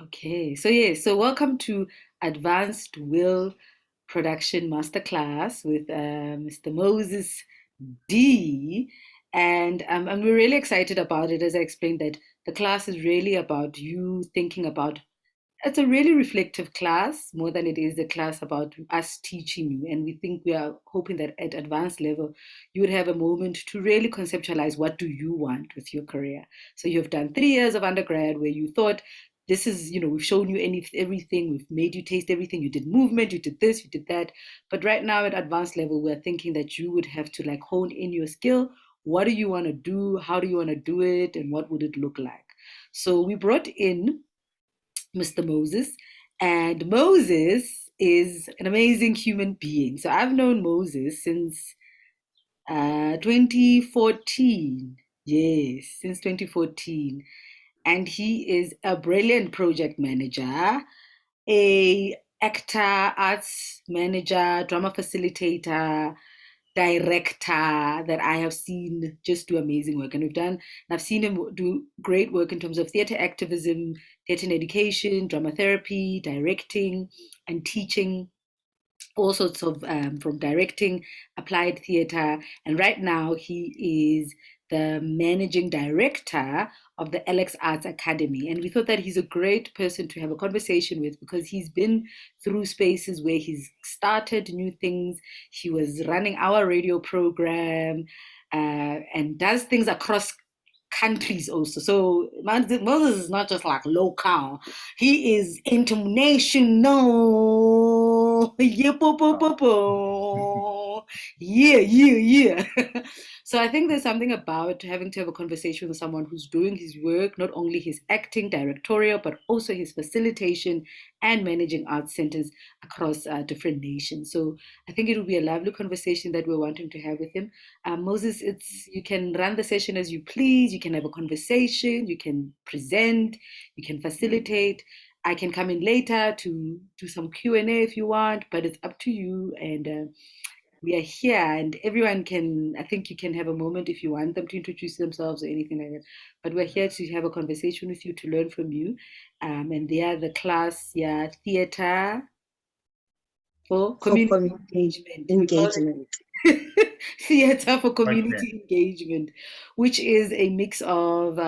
Okay, so yeah, so welcome to Advanced WIL Production Masterclass with Mr. Moses D. And we're really excited about it. As I explained, that the class is really about you thinking about, it's a really reflective class more than it is a class about us teaching you. And we think we are hoping that at advanced level, you would have a moment to really conceptualize what do you want with your career. So you've done 3 years of undergrad where you thought, this is, we've shown you everything, we've made you taste everything. You did movement, you did this, you did that. But right now at advanced level, we're thinking that you would have to like hone in your skill. What do you want to do? How do you want to do it? And what would it look like? So we brought in Mr. Moses. And Moses is an amazing human being. So I've known Moses since 2014. Yes, since 2014. And he is a brilliant project manager, a actor, arts manager, drama facilitator, director that I have seen just do amazing work. And I've seen him do great work in terms of theatre activism, theatre and education, drama therapy, directing, and teaching all sorts of from directing, applied theatre, and right now he is the managing director of the Alex Arts Academy. And we thought that he's a great person to have a conversation with because he's been through spaces where he's started new things. He was running our radio program and does things across countries also. So Moses is not just like local, he is international. Yeah, yeah, yeah. So I think there's something about having to have a conversation with someone who's doing his work, not only his acting, directorial, but also his facilitation and managing arts centers across different nations. So I think it will be a lovely conversation that we're wanting to have with him. Moses, it's you can run the session as you please. You can have a conversation. You can present. You can facilitate. I can come in later to do some Q&A if you want, but it's up to you. And we are here, and everyone can. I think you can have a moment if you want them to introduce themselves or anything like that. But we're here to have a conversation with you to learn from you. And they are the class, yeah, theater for community engagement. engagement. Theatre for community engagement, which is a mix of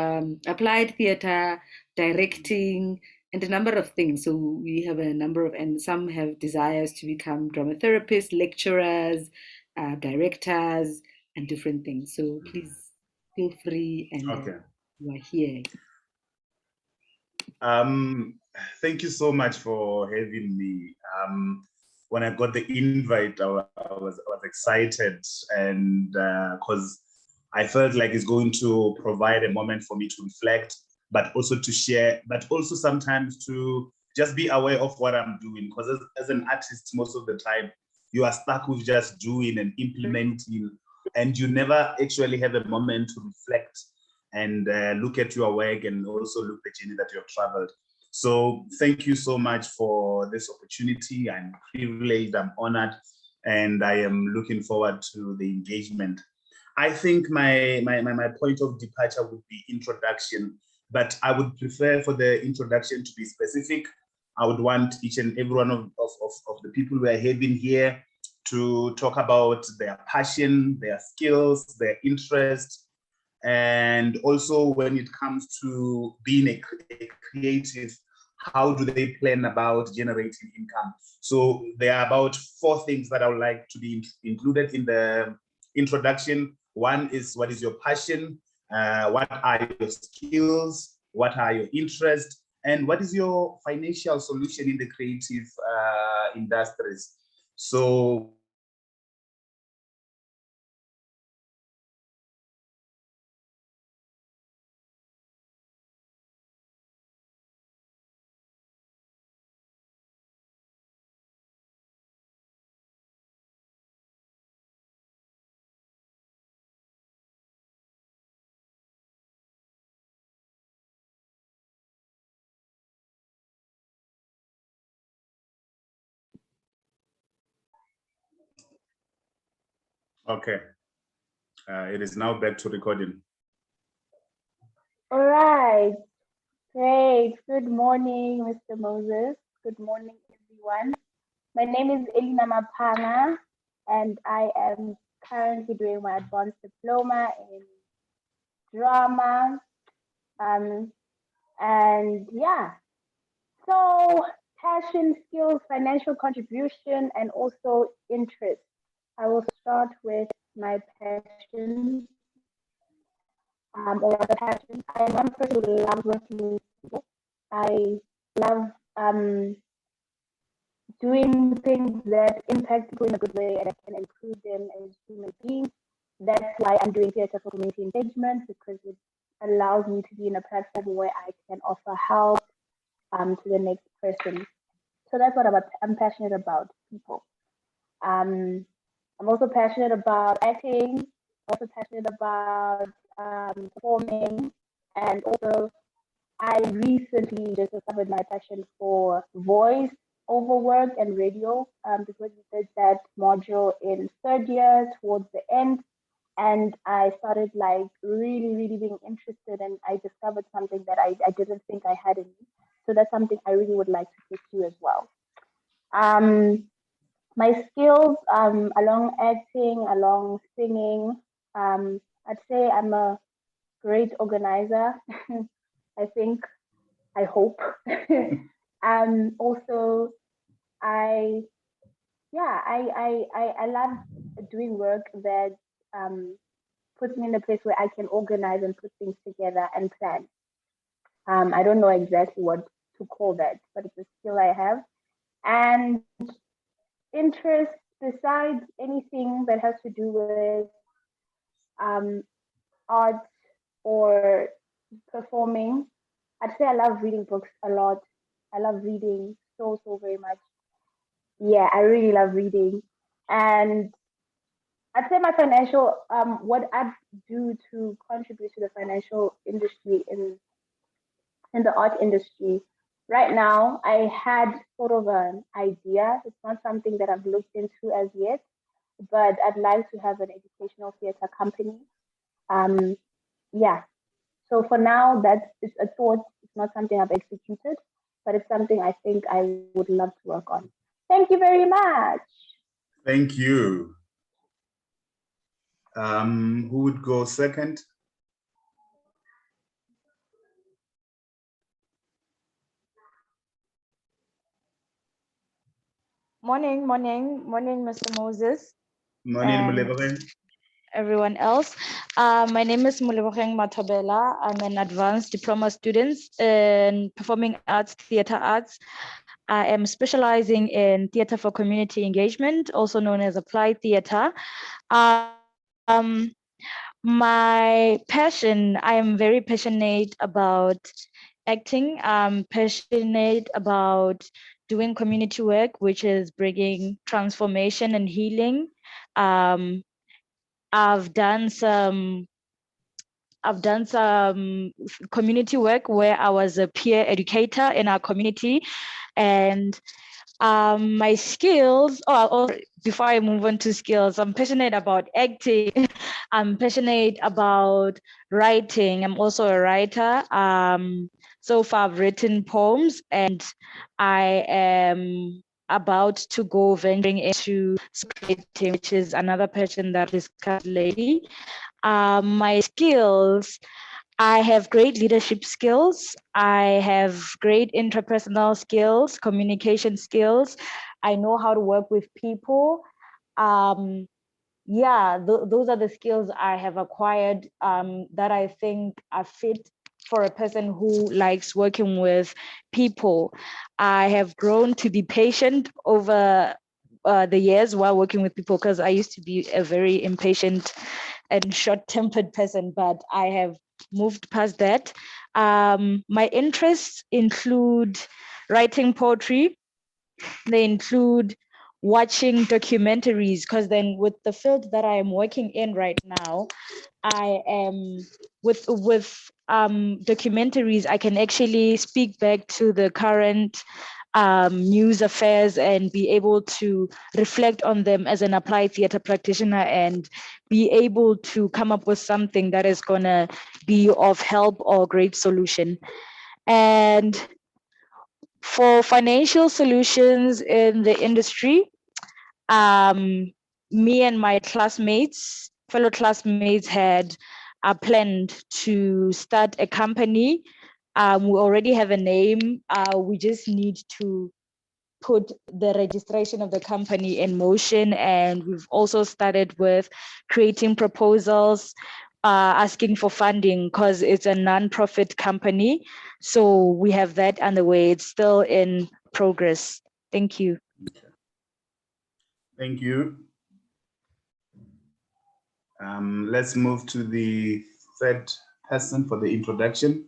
applied theatre, directing, and a number of things. So we have a number of, and some have desires to become drama therapists, lecturers, directors, and different things. So please feel free, and you are here. Thank you so much for having me. When I got the invite, I was excited, and because I felt like it's going to provide a moment for me to reflect, but also to share, but also sometimes to just be aware of what I'm doing. Because as an artist, most of the time, you are stuck with just doing and implementing, and you never actually have a moment to reflect and look at your work and also look at the journey that you have traveled. So thank you so much for this opportunity. I'm privileged, I'm honored, and I am looking forward to the engagement. I think my point of departure would be introduction, but I would prefer for the introduction to be specific. I would want each and every one of the people we are having here to talk about their passion, their skills, their interest, and also when it comes to being a creative, how do they plan about generating income? So there are about 4 things that I would like to be included in the introduction. One is, what is your passion? What are your skills? What are your interests? And what is your financial solution in the creative industries? So okay, it is now back to recording. All right. Great. Good morning, Mr. Moses. Good morning, everyone. My name is Elina Mapana, and I am currently doing my Advanced Diploma in Drama. Um, and yeah, so passion, skills, financial contribution, and also interest. I will start with my passion, or rather passion. I am one person who loves working with people. I love doing things that impact people in a good way and can improve them as human beings. That's why I'm doing theatre for community engagement, because it allows me to be in a platform where I can offer help to the next person. So that's what I'm passionate about, people. Um, I'm also passionate about acting, also passionate about performing, and also I recently just discovered my passion for voice over work and radio, because we did that module in third year towards the end. And I started like really, really being interested, and I discovered something that I didn't think I had in me. So that's something I really would like to pursue as well. Um, my skills along acting, along singing, I'd say I'm a great organizer. I think, I hope. Also, I yeah, I love doing work that puts me in a place where I can organize and put things together and plan. I don't know exactly what to call that, but it's a skill I have. And interest, besides anything that has to do with um, art or performing, I'd say I love reading books a lot. I love reading so very much. Yeah, I really love reading. And I'd say my financial, what I do to contribute to the financial industry in the art industry. Right now, I had sort of an idea. It's not something that I've looked into as yet, but I'd like to have an educational theater company. Um, yeah. So for now, that's it's a thought. It's not something I've executed, but it's something I think I would love to work on. Thank you very much. Thank you. Who would go second? Morning, Mr. Moses. Morning, And everyone else. My name is Moleboheng Matobela. I'm an advanced diploma student in performing arts, theater arts. I am specializing in theater for community engagement, also known as applied theater. My passion, I am very passionate about acting. I'm passionate about doing community work, which is bringing transformation and healing. I've done some community work where I was a peer educator in our community, and my skills, before I move on to skills, I'm passionate about acting. I'm passionate about writing. I'm also a writer. So far I've written poems, and I am about to go venturing into scripting, which is another passion that is discussed lately. My skills, I have great leadership skills. I have great interpersonal skills, communication skills. I know how to work with people. Those are the skills I have acquired that I think are fit for a person who likes working with people. I have grown to be patient over the years while working with people, because I used to be a very impatient and short-tempered person, but I have moved past that. My interests include writing poetry. They include watching documentaries, because then with the field that I am working in right now, I am with documentaries, I can actually speak back to the current news affairs and be able to reflect on them as an applied theater practitioner and be able to come up with something that is going to be of help or great solution. And for financial solutions in the industry, me and my fellow classmates had planned to start a company. We already have a name. We just need to put the registration of the company in motion. And we've also started with creating proposals, asking for funding because it's a non-profit company. So we have that underway. It's still in progress. Thank you. Okay. Thank you. Let's move to the third person for the introduction.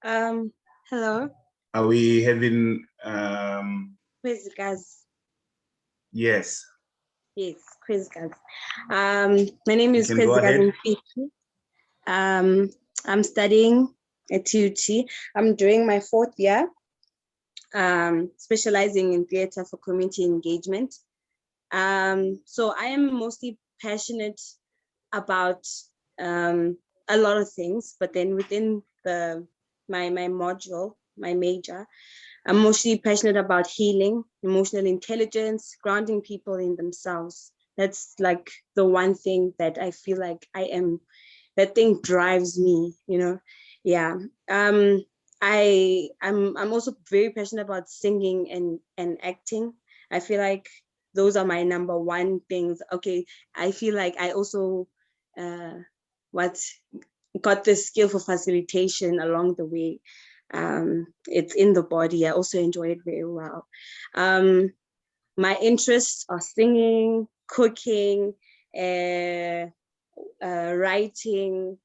Hello. Are we having Quiz guys. Yes. Yes, quiz guys. My name is You can go ahead. I'm studying at TUT. I'm doing my 4th year, specializing in theater for community engagement. So I am mostly passionate about a lot of things, but then within my module, my major, I'm mostly passionate about healing, emotional intelligence, grounding people in themselves. That's like the one thing that I feel like that thing drives me, you know? Yeah. I'm also very passionate about singing and acting. I feel like those are my number one things. Okay. I feel like I also got the skill for facilitation along the way. It's in the body. I also enjoy it very well. My interests are singing, cooking, writing,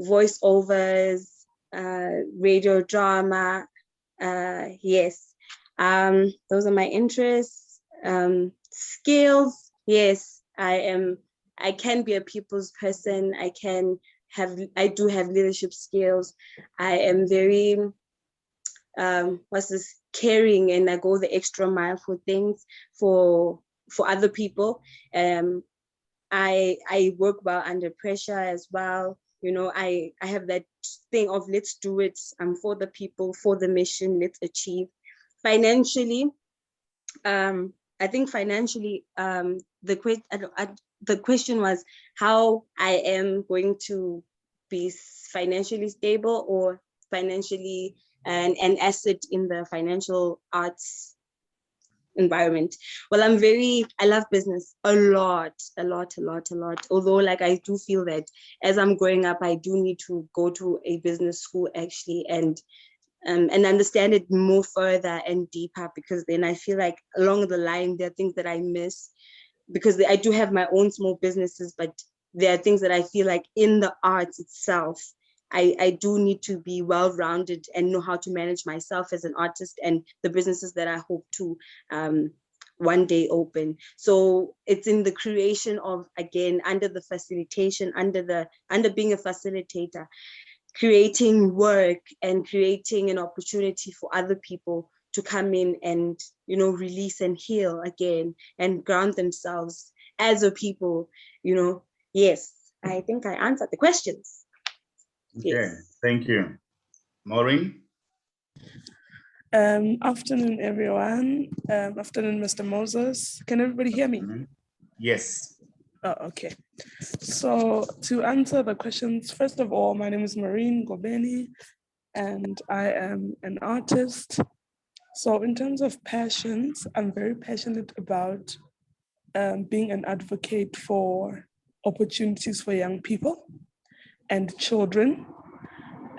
voiceovers, radio drama. Yes, those are my interests. Skills. Yes, I can be a people's person. I do have leadership skills. I am very, caring, and I go the extra mile for things for other people. I work well under pressure as well. You know, I have that thing of let's do it. I'm for the people, for the mission, let's achieve. Financially, I think financially, the question was how I am going to be financially stable or financially an asset in the financial arts environment. Well, I love business a lot. Although like I do feel that as I'm growing up, I do need to go to a business school actually and understand it more further and deeper, because then I feel like along the line, there are things that I miss, because I do have my own small businesses, but there are things that I feel like in the arts itself, I do need to be well-rounded and know how to manage myself as an artist and the businesses that I hope to one day open. So it's in the creation of, again, under the facilitation, under being a facilitator, creating work and creating an opportunity for other people to come in and, you know, release and heal again and ground themselves as a people, you know. Yes, I think I answered the questions. Okay, yes. Thank you. Maureen? Afternoon, everyone. Afternoon, Mr. Moses. Can everybody hear me? Yes. Oh, okay. So to answer the questions, first of all, my name is Maureen Gobeni, and I am an artist. So in terms of passions, I'm very passionate about being an advocate for opportunities for young people and children.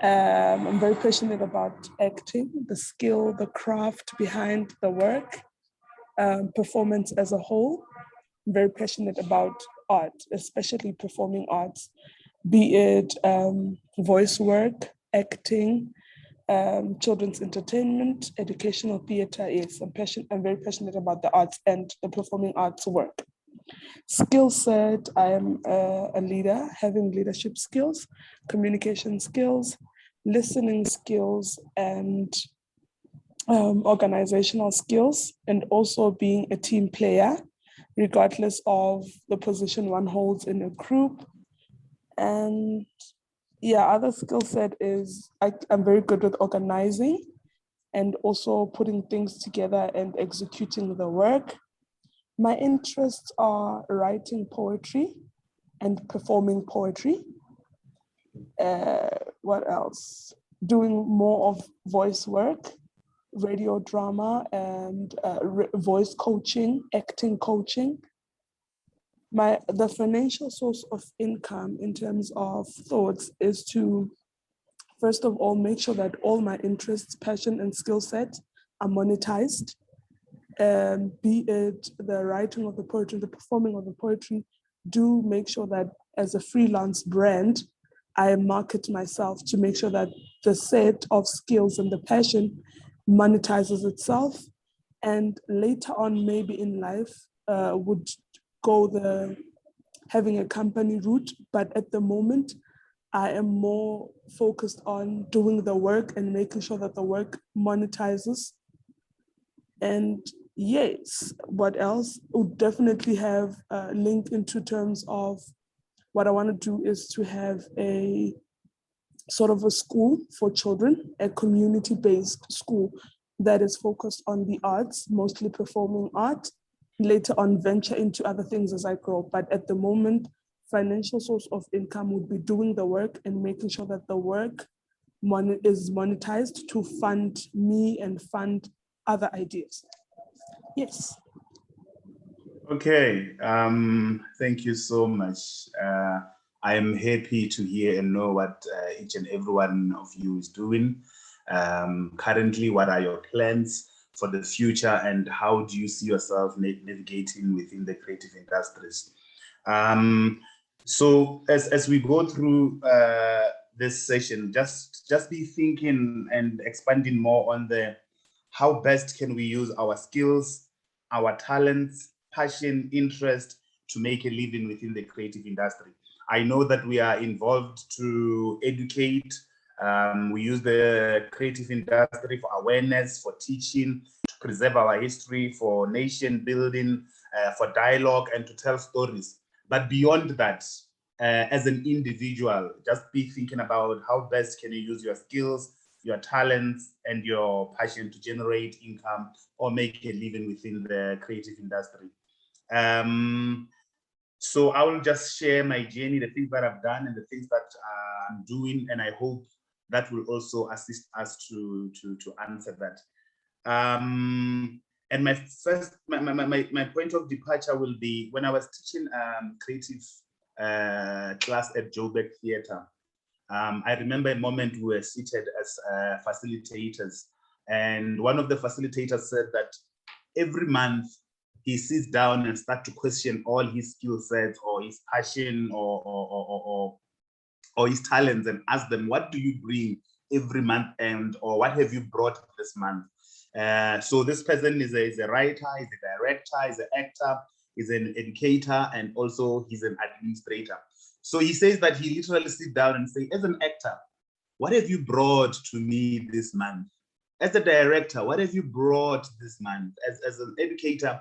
I'm very passionate about acting, the skill, the craft behind the work, performance as a whole. I'm very passionate about art, especially performing arts, be it voice work, acting, children's entertainment, educational theater. Yes, I'm very passionate about the arts and the performing arts work. Skill set, I am a leader, having leadership skills, communication skills, listening skills, and organizational skills, and also being a team player. regardless of the position one holds in a group. And yeah, other skill set is I'm very good with organizing and also putting things together and executing the work. My interests are writing poetry and performing poetry. What else? Doing more of voice work, radio drama, and voice coaching, acting coaching. The financial source of income in terms of thoughts is to, first of all, make sure that all my interests, passion, and skill set are monetized. Be it the writing of the poetry, the performing of the poetry. Do make sure that as a freelance brand, I market myself to make sure that the set of skills and the passion monetizes itself. And later on, maybe in life, would go the having a company route. But at the moment, I am more focused on doing the work and making sure that the work monetizes. And yes, what else? Would definitely have a link into terms of what I want to do is to have a sort of a school for children, a community-based school that is focused on the arts, mostly performing art, later on venture into other things as I grow. But at the moment, financial source of income would be doing the work and making sure that the work is monetized to fund me and fund other ideas. Yes. Okay, thank you so much. I am happy to hear and know what each and every one of you is doing. Currently, what are your plans for the future and how do you see yourself navigating within the creative industries? So as we go through this session, just be thinking and expanding more on the how best can we use our skills, our talents, passion, interest to make a living within the creative industry. I know that we are involved to educate. We use the creative industry for awareness, for teaching, to preserve our history, for nation building, for dialogue, and to tell stories. But beyond that, as an individual, just be thinking about how best can you use your skills, your talents, and your passion to generate income or make a living within the creative industry. So I will just share my journey, the things that I've done and the things that I'm doing, and I hope that will also assist us to answer that. And my first, my point of departure will be when I was teaching creative class at Joburg Theatre. I remember a moment we were seated as facilitators, and one of the facilitators said that every month he sits down and starts to question all his skill sets or his passion or his talents and ask them, what do you bring every month and or what have you brought this month? So this person is a writer, is a director, is an actor, is an educator, and also he's an administrator. So he says that he literally sits down and says, as an actor, what have you brought to me this month? As a director, what have you brought this month? As an educator,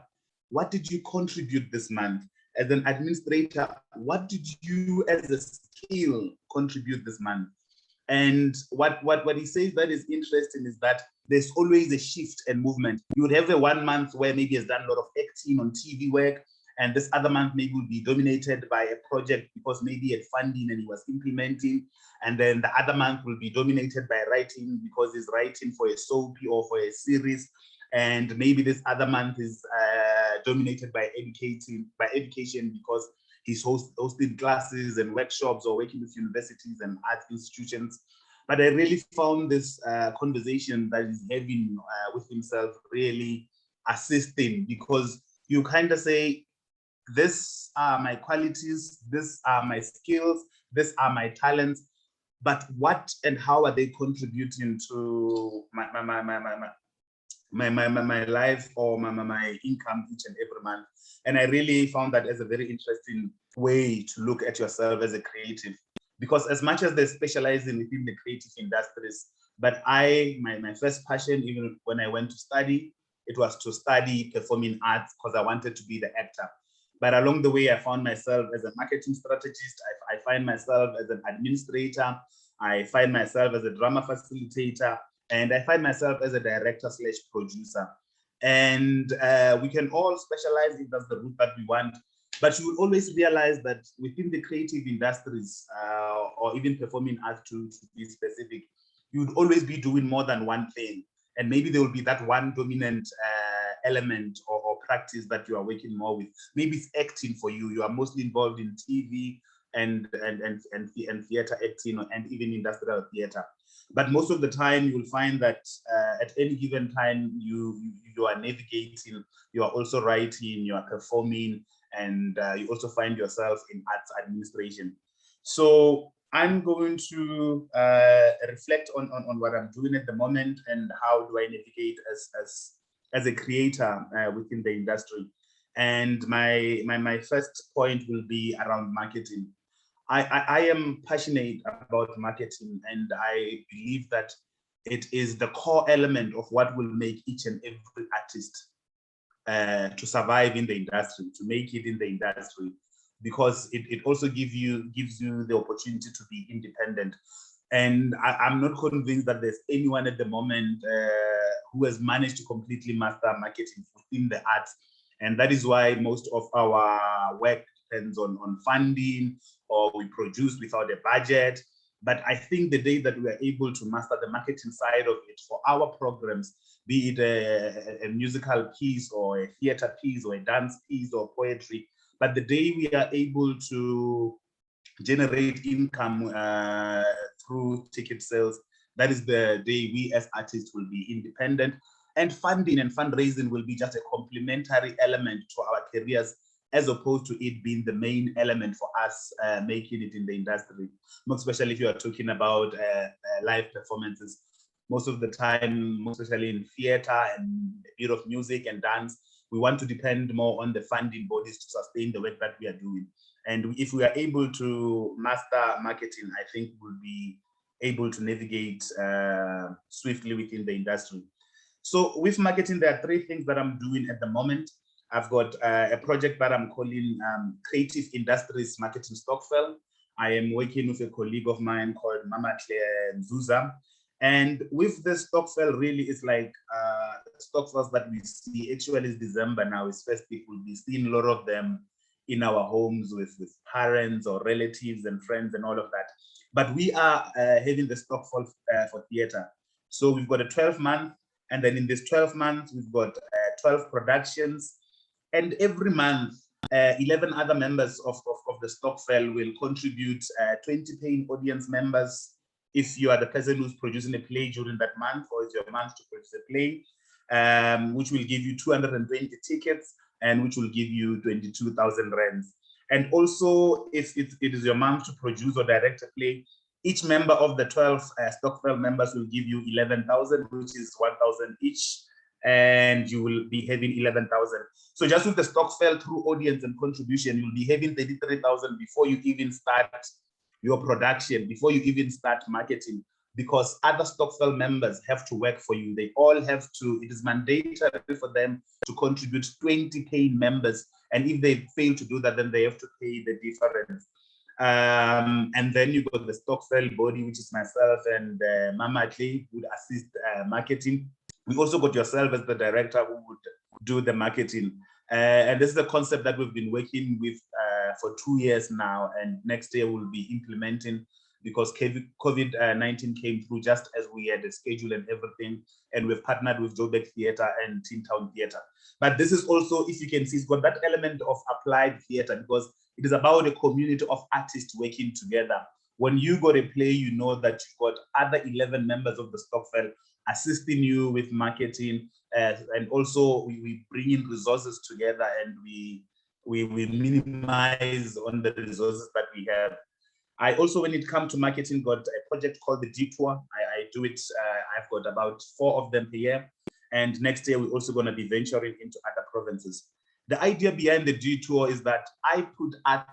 what did you contribute this month? As an administrator, what did you as a skill contribute this month? And what he says that is interesting is that there's always a shift and movement. You would have a 1 month where maybe he's done a lot of acting on TV work, and this other month maybe will be dominated by a project because maybe he had funding and he was implementing. And then the other month will be dominated by writing because he's writing for a soap or for a series. And maybe this other month is dominated by education because he's hosting classes and workshops or working with universities and art institutions. But I really found this conversation that he's having with himself really assisting, because you kind of say, these are my qualities, these are my skills, these are my talents, but what and how are they contributing to my life or my income each and every month? And I really found that as a very interesting way to look at yourself as a creative, because as much as they're specializing within the creative industries, but my first passion, even when I went to study, it was to study performing arts because I wanted to be the actor. But along the way, I found myself as a marketing strategist. I find myself as an administrator. I find myself as a drama facilitator, and I find myself as a director/producer. And we can all specialize if that's the route that we want. But you will always realize that within the creative industries, or even performing arts to be specific, you would always be doing more than one thing. And maybe there will be that one dominant element or practice that you are working more with. Maybe it's acting for you. You are mostly involved in TV and theater acting, and even industrial theater. But most of the time, you will find that at any given time, you are navigating, you are also writing, you are performing, and you also find yourself in arts administration. So I'm going to reflect on what I'm doing at the moment and how do I navigate as a creator within the industry. And my first point will be around marketing. I am passionate about marketing, and I believe that it is the core element of what will make each and every artist to survive in the industry, to make it in the industry, because it also gives you the opportunity to be independent. And I'm not convinced that there's anyone at the moment who has managed to completely master marketing within the arts. And that is why most of our work depends on funding, or we produce without a budget. But I think the day that we are able to master the marketing side of it for our programs, be it a musical piece or a theater piece or a dance piece or poetry, but the day we are able to generate income through ticket sales, that is the day we as artists will be independent. And funding and fundraising will be just a complementary element to our careers, as opposed to it being the main element for us making it in the industry. More especially if you are talking about live performances. Most of the time, especially in theater and a bit of music and dance, we want to depend more on the funding bodies to sustain the work that we are doing. And if we are able to master marketing, I think we'll be able to navigate swiftly within the industry. So with marketing, there are three things that I'm doing at the moment. I've got a project that I'm calling Creative Industries Marketing Stokvel. I am working with a colleague of mine called Mama Claire Zuza. And with the Stokvel, really, it's like Stokvels that we see. Actually, it's December now, it's festive. We'll be seeing a lot of them in our homes with parents or relatives and friends and all of that. But we are having the Stokvel for theater. So we've got a 12-month, and then in this 12 months, we've got 12 productions. And every month, 11 other members of the Stokvel will contribute 20 paying audience members. If you are the person who's producing a play during that month, or it's your month to produce a play, which will give you 220 tickets and which will give you 22,000 rands. And also, if it is your month to produce or direct a play, each member of the 12 Stokvel members will give you 11,000, which is 1,000 each, and you will be having 11,000. So just with the Stokvel through audience and contribution, you'll be having 33,000 before you even start your production, before you even start marketing, because other Stokvel members have to work for you. They all have to, it is mandatory for them to contribute 20 paying members. And if they fail to do that, then they have to pay the difference. And then you got the Stokvel body, which is myself and Mama Clay, who would assist marketing. We also got yourself as the director who would do the marketing. And this is a concept that we've been working with for 2 years now, and next year we'll be implementing, because COVID-19 came through just as we had a schedule and everything, and we've partnered with Joburg Theatre and Tin Town Theatre. But this is also, if you can see, it's got that element of applied theatre, because it is about a community of artists working together. When you got a play, you know that you've got other 11 members of the Stokvel assisting you with marketing, and also we bring in resources together, and we minimize on the resources that we have. I also, when it comes to marketing, got a project called the Detour. I do it, I've got about 4 of them per year. And next year, we're also going to be venturing into other provinces. The idea behind the Detour is that I put art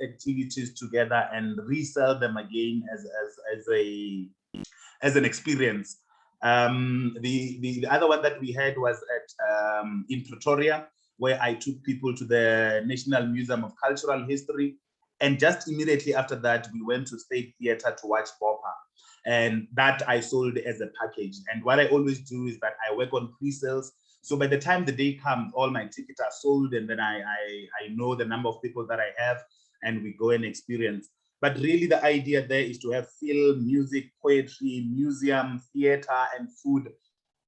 activities together and resell them again as an experience. The other one that we had was at in Pretoria. where I took people to the National Museum of Cultural History. And just immediately after that, we went to State Theatre to watch Bopa. And that I sold as a package. And what I always do is that I work on pre-sales. So by the time the day comes, all my tickets are sold, and then I know the number of people that I have, and we go and experience. But really the idea there is to have film, music, poetry, museum, theater, and food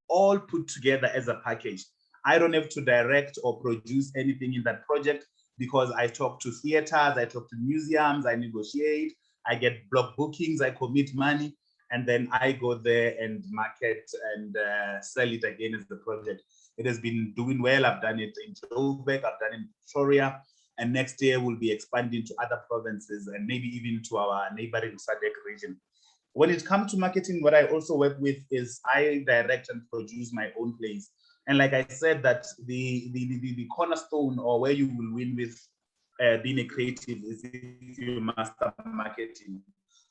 all put together as a package. I don't have to direct or produce anything in that project because I talk to theaters, I talk to museums, I negotiate, I get block bookings, I commit money, and then I go there and market and sell it again as the project. It has been doing well. I've done it in Joburg, I've done it in Victoria, and next year we'll be expanding to other provinces and maybe even to our neighboring SADC region. When it comes to marketing, what I also work with is I direct and produce my own plays. And like I said, that the cornerstone or where you will win with being a creative is if you master marketing.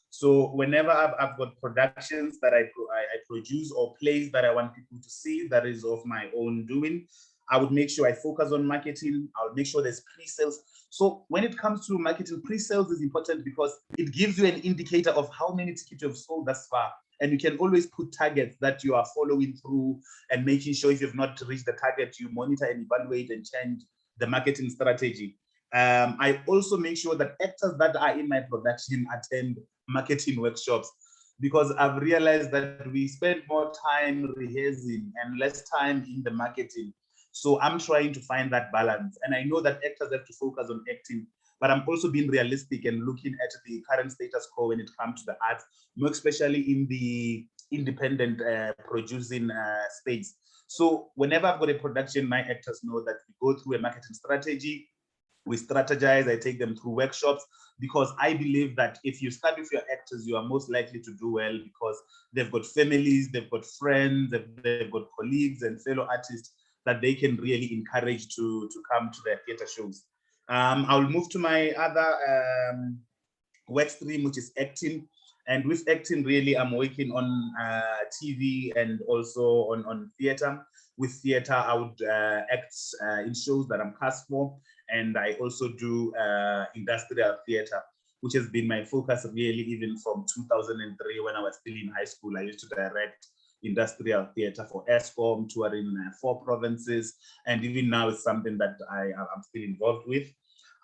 So whenever I've got productions that I produce or plays that I want people to see that is of my own doing, I would make sure I focus on marketing. I'll make sure there's pre-sales. So when it comes to marketing, pre-sales is important because it gives you an indicator of how many tickets you've sold thus far. And you can always put targets that you are following through and making sure if you've not reached the target, you monitor and evaluate and change the marketing strategy. I also make sure that actors that are in my production attend marketing workshops, because I've realized that we spend more time rehearsing and less time in the marketing. So I'm trying to find that balance. And I know that actors have to focus on acting, but I'm also being realistic and looking at the current status quo when it comes to the arts, more especially in the independent producing space. So whenever I've got a production, my actors know that we go through a marketing strategy, we strategize, I take them through workshops, because I believe that if you start with your actors, you are most likely to do well because they've got families, they've got friends, they've got colleagues and fellow artists that they can really encourage to come to their theater shows. I'll move to my other work stream, which is acting. And with acting, really, I'm working on TV and also on theater. With theater, I would act in shows that I'm cast for. And I also do industrial theater, which has been my focus really even from 2003 when I was still in high school. I used to direct industrial theater for ESCOM, touring 4 provinces. And even now it's something that I'm still involved with.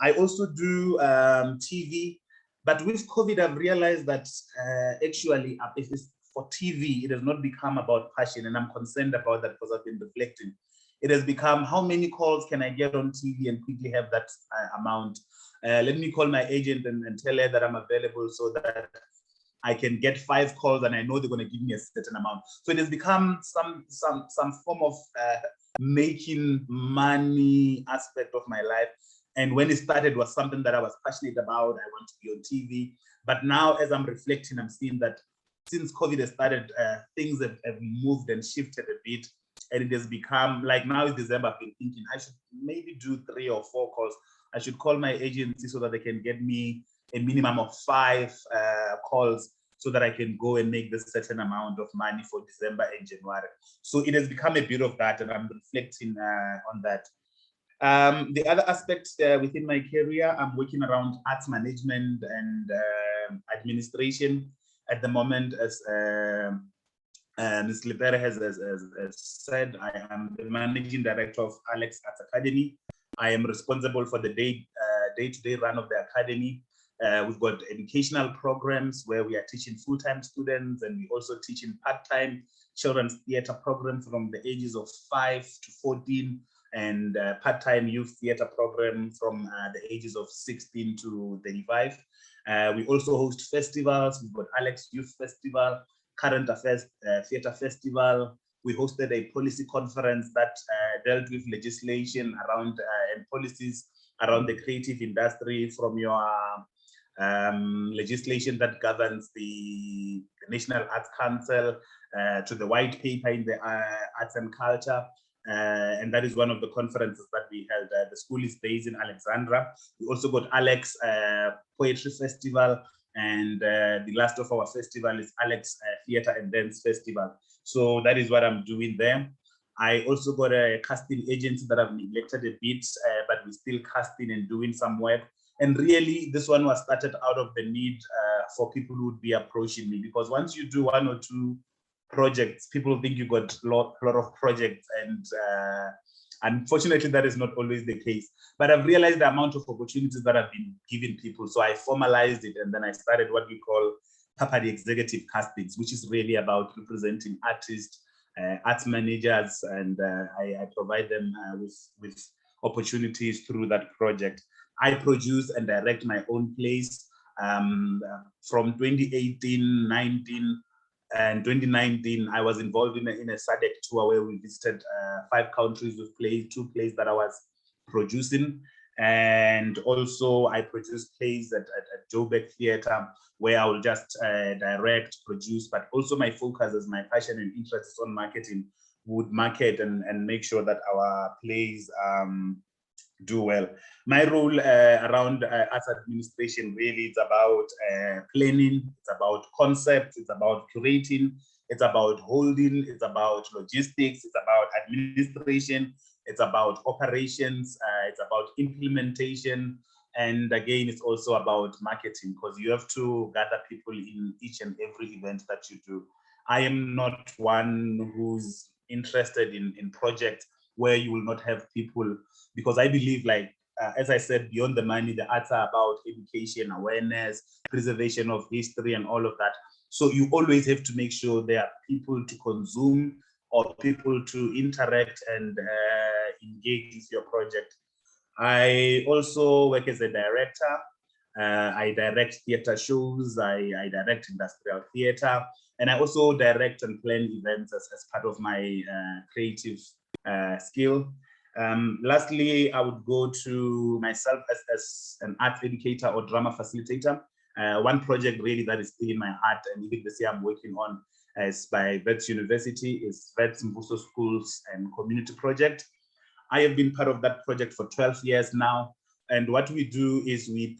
I also do TV, but with COVID, I've realized that actually, if it's for TV, it has not become about passion, and I'm concerned about that because I've been reflecting. It has become how many calls can I get on TV and quickly have that amount. Let me call my agent and tell her that I'm available so that I can get 5 calls and I know they're going to give me a certain amount. So it has become some form of making money aspect of my life. And when it started, was something that I was passionate about. I want to be on TV. But now, as I'm reflecting, I'm seeing that since COVID has started, things have moved and shifted a bit. And it has become, like now it's December, I've been thinking I should maybe do 3 or 4 calls. I should call my agency so that they can get me a minimum of 5 calls so that I can go and make this certain amount of money for December and January. So it has become a bit of that, and I'm reflecting on that. The other aspects within my career, I'm working around arts management and administration at the moment. As Ms. Lepere has said, I am the managing director of Alex Arts Academy. I am responsible for the day-to-day run of the academy. We've got educational programs where we are teaching full-time students, and we also teaching part-time children's theater programs from the ages of 5 to 14, and part-time youth theater program from the ages of 16 to 35. We also host festivals. We've got Alex Youth Festival, Current Affairs Theater Festival. We hosted a policy conference that dealt with legislation around and policies around the creative industry, from your legislation that governs the National Arts Council to the white paper in the arts and culture. And that is one of the conferences that we held. The school is based in Alexandra. We also got Alex Poetry Festival, and the last of our festival is Alex Theatre and Dance Festival. So that is what I'm doing there. I also got a casting agency that I've neglected a bit, but we're still casting and doing some work. And really, this one was started out of the need for people who would be approaching me, because once you do 1 or 2 projects, people think you got a lot of projects, and unfortunately, that is not always the case. But I've realized the amount of opportunities that I've been giving people, so I formalized it, and then I started what we call Papa the Executive Castings, which is really about representing artists, arts managers, and I provide them with opportunities through that project. I produce and direct my own plays from 2018, 19, and 2019. I was involved in a SADC tour where we visited 5 countries with plays, 2 plays that I was producing. And also I produce plays at Joburg Theatre, where I will just direct, produce, but also my focus as my passion and interest is on marketing, would market and make sure that our plays do well. My role around arts administration really is about planning, it's about concept, it's about curating, it's about holding, it's about logistics, it's about administration, it's about operations, it's about implementation, and again, it's also about marketing, because you have to gather people in each and every event that you do. I am not one who's interested in projects where you will not have people, because I believe, like, as I said, beyond the money, the arts are about education, awareness, preservation of history, and all of that. So you always have to make sure there are people to consume or people to interact and engage with your project. I also work as a director. I direct theater shows, I direct industrial theater, and I also direct and plan events as part of my creative skill. Lastly, I would go to myself as an art educator or drama facilitator. One project really that is still in my heart, and even this year I'm working on, is by Advanced University, is Vets Mbuso Schools and Community Project. I have been part of that project for 12 years now. And what we do is we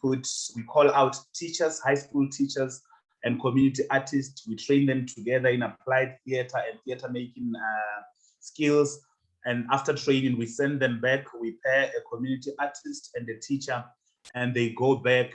call out teachers, high school teachers and community artists. We train them together in applied theater and theater making skills. And after training, we send them back. We pair a community artist and a teacher, and they go back,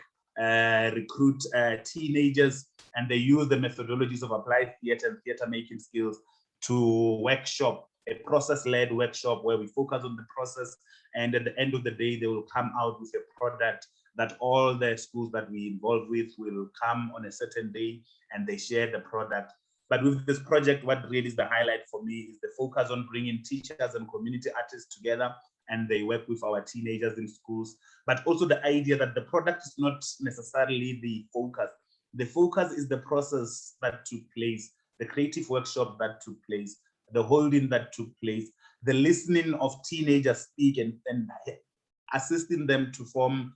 recruit teenagers, and they use the methodologies of applied theater and theater making skills to workshop, a process-led workshop where we focus on the process, and at the end of the day, they will come out with a product that all the schools that we involve with will come on a certain day and they share the product. But with this project, what really is the highlight for me is the focus on bringing teachers and community artists together, and they work with our teenagers in schools, but also the idea that the product is not necessarily the focus. The focus is the process that took place, the creative workshop that took place, the holding that took place, the listening of teenagers speak and assisting them to form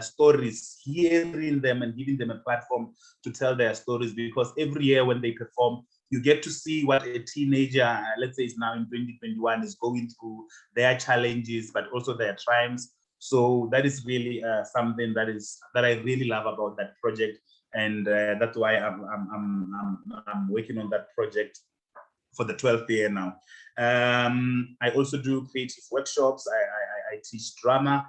stories, hearing them and giving them a platform to tell their stories. Because every year when they perform, you get to see what a teenager, let's say it's now in 2021, is going through, their challenges, but also their triumphs. So that is really something that I really love about that project, and that's why I'm working on that project for the 12th year now. I also do creative workshops. I teach drama.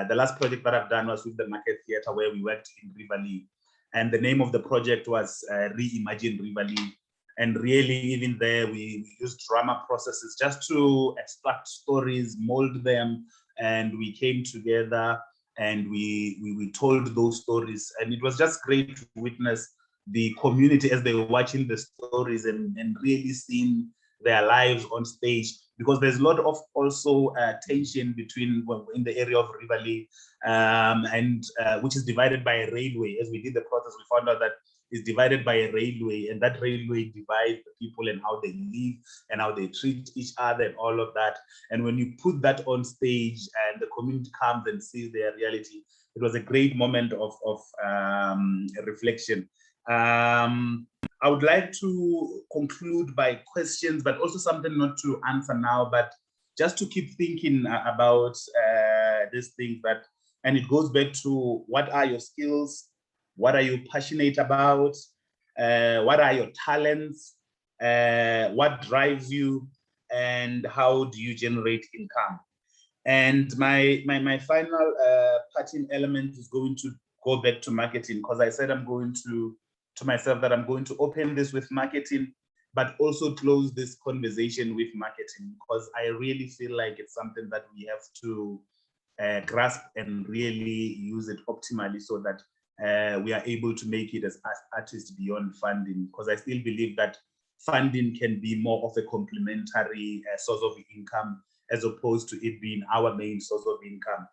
The last project that I've done was with the Market Theatre, where we worked in Rivali. And the name of the project was Reimagine Rivali. And really, even there, we used drama processes just to extract stories, mold them, and we came together and we told those stories. And it was just great to witness the community as they were watching the stories and really seeing their lives on stage, because there's a lot of also tension between, in the area of Rivali, and which is divided by a railway. As we did the process, we found out that it's divided by a railway, and that railway divides the people and how they live and how they treat each other and all of that. And when you put that on stage and the community comes and sees their reality, it was a great moment of reflection. I would like to conclude by questions, but also something not to answer now, but just to keep thinking about these things. And it goes back to, what are your skills? What are you passionate about? What are your talents? What drives you? and how do you generate income. And my final parting element is going to go back to marketing, because I said I'm going to myself that I'm going to open this with marketing, but also close this conversation with marketing, because I really feel like it's something that we have to grasp and really use it optimally, so that we are able to make it as artists beyond funding, because I still believe that funding can be more of a complementary source of income, as opposed to it being our main source of income.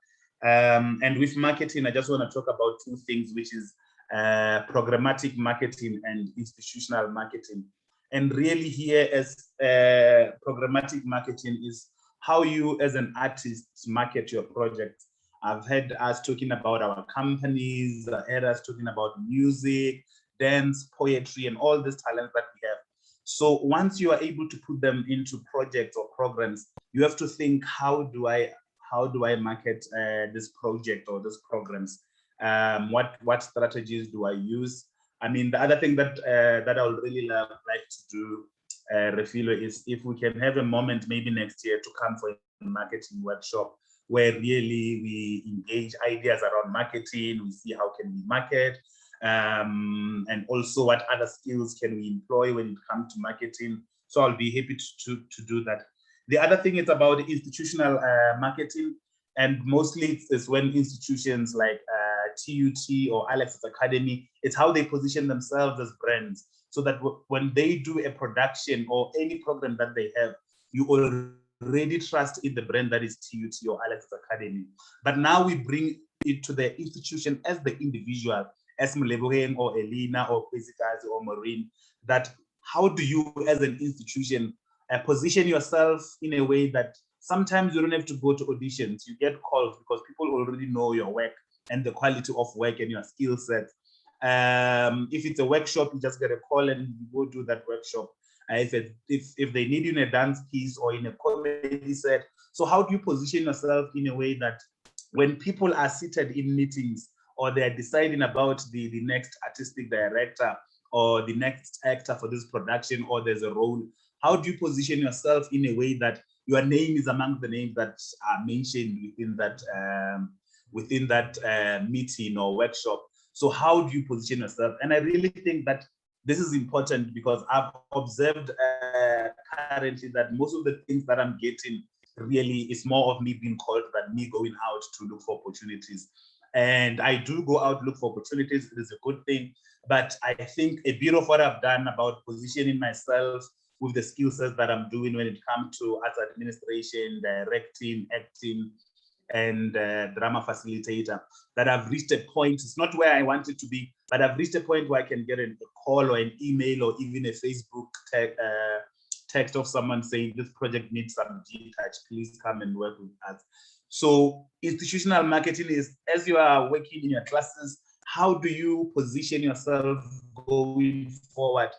And with marketing, I just want to talk about two things, which is programmatic marketing and institutional marketing. And really here, as programmatic marketing is how you as an artist market your project. I've heard us talking about our companies, I've heard us talking about music, dance, poetry, and all these talents that we have. So once you are able to put them into projects or programs, you have to think, how do I market this project or these programs? What strategies do I use? I mean, the other thing that I would really like to do, Refilo, is if we can have a moment maybe next year to come for a marketing workshop where really we engage ideas around marketing, we see how can we market, and also what other skills can we employ when it comes to marketing. So I'll be happy to do that. The other thing is about institutional marketing, and mostly it's when institutions like TUT or Alex's Academy, it's how they position themselves as brands, so that when they do a production or any program that they have, you already trust in the brand that is TUT or Alex's Academy. But now we bring it to the institution as the individual, as Mleboheng or Elina or Kwezikazi or Maureen, that how do you as an institution position yourself in a way that sometimes you don't have to go to auditions, you get calls because people already know your work and the quality of work and your skill set. If it's a workshop, you just get a call and you go do that workshop. If they need you in a dance piece or in a comedy set, so how do you position yourself in a way that when people are seated in meetings or they're deciding about the next artistic director or the next actor for this production, or there's a role, how do you position yourself in a way that your name is among the names that are mentioned within that meeting or workshop? So how do you position yourself? And I really think that this is important, because I've observed currently that most of the things that I'm getting really is more of me being called than me going out to look for opportunities. And I do go out look for opportunities. It is a good thing. But I think a bit of what I've done about positioning myself with the skill sets that I'm doing when it comes to arts administration, directing, acting, and drama facilitator, that I've reached a point, it's not where I want it to be, but I've reached a point where I can get a call or an email or even a Facebook text of someone saying, this project needs some detach, please come and work with us. So institutional marketing is, as you are working in your classes, how do you position yourself going forward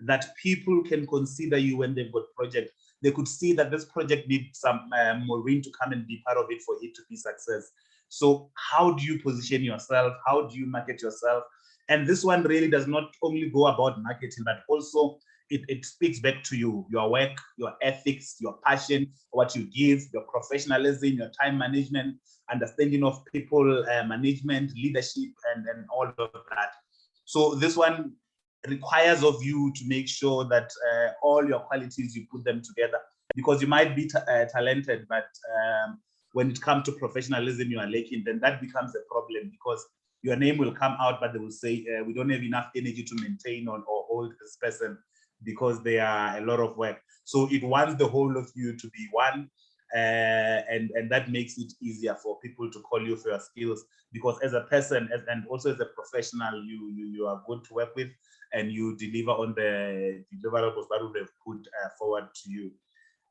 that people can consider you when they've got project? They could see that this project needs some Maureen to come and be part of it for it to be success. So how do you position yourself? How do you market yourself? And this one really does not only go about marketing, but also it speaks back to you, your work, your ethics, your passion, what you give, your professionalism, your time management, understanding of people management, leadership, and all of that. So this one requires of you to make sure that all your qualities, you put them together, because you might be talented, but when it comes to professionalism, you are lacking, then that becomes a problem, because your name will come out, but they will say, we don't have enough energy to maintain or hold this person, because they are a lot of work. So it wants the whole of you to be one, and that makes it easier for people to call you for your skills, because as a person and also as a professional, you are good to work with, and you deliver on the deliverables that we have put forward to you.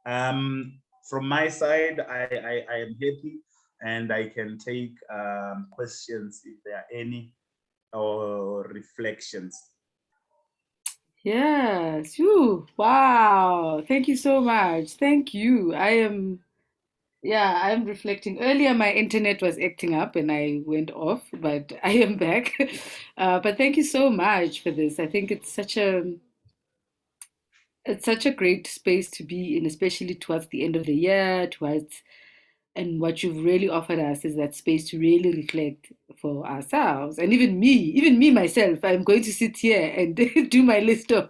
From my side, I am happy, and I can take questions if there are any, or reflections. Yes. Whew. Wow. Thank you so much. Thank you. I'm reflecting. Earlier, my internet was acting up and I went off, but I am back. But thank you so much for this. I think it's such a it's such a great space to be in, especially towards the end of the year, and what you've really offered us is that space to really reflect for ourselves. And even me myself, I'm going to sit here and do my list of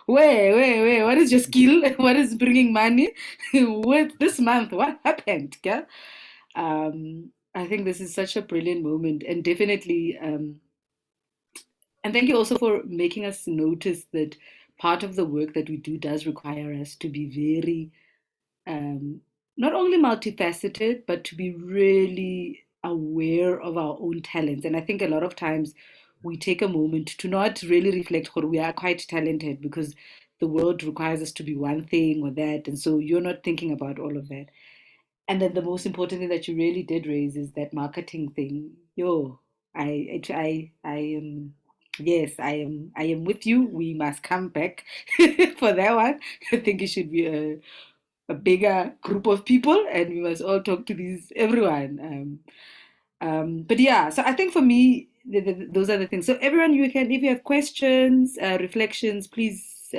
what is your skill? What is bringing money? What this month? What happened? Yeah? I think this is such a brilliant moment, and definitely, and thank you also for making us notice that part of the work that we do does require us to be very not only multifaceted, but to be really aware of our own talents. And I think a lot of times we take a moment to not really reflect whether we are quite talented because the world requires us to be one thing or that. And so you're not thinking about all of that. And then the most important thing that you really did raise is that marketing thing. Yo, I am, yes, I am with you. We must come back for that one. I think it should be a bigger group of people, and we must all talk to everyone. But yeah, so I think for me, those are the things. So everyone, you can, if you have questions, reflections, please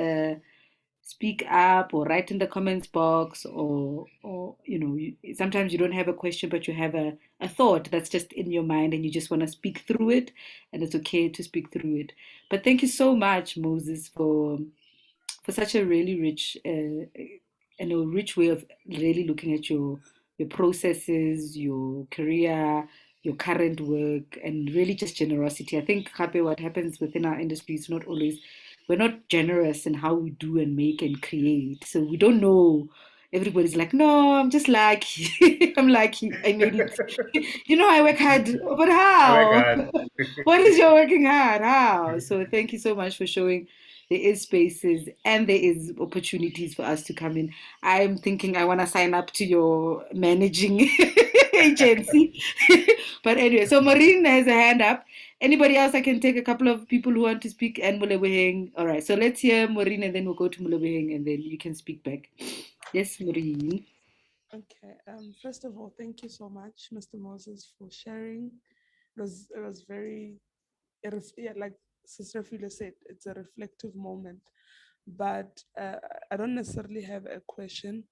speak up or write in the comments box, or sometimes you don't have a question, but you have a thought that's just in your mind, and you just want to speak through it, and it's okay to speak through it. But thank you so much, Moses, for such a really rich and a rich way of really looking at your processes, your career, your current work, and really just generosity. I think, Kape, what happens within our industry is not always, we're not generous in how we do and make and create. So we don't know. Everybody's like, no, I'm just lucky. I'm lucky. I made it. I work hard. But I work how? hard. What is your working hard? How? So thank you so much for showing there is spaces and there is opportunities for us to come in. I'm thinking I want to sign up to your managing agency. But anyway, so Maureen has a hand up. Anybody else? I can take a couple of people who want to speak and Mulebeheng. All right, so let's hear Maureen and then we'll go to Mulebeheng and then you can speak back. Yes, Maureen. Okay. First of all, thank you so much, Mr. Moses, for sharing. It was very, like Sister Phila said, it's a reflective moment. But I don't necessarily have a question,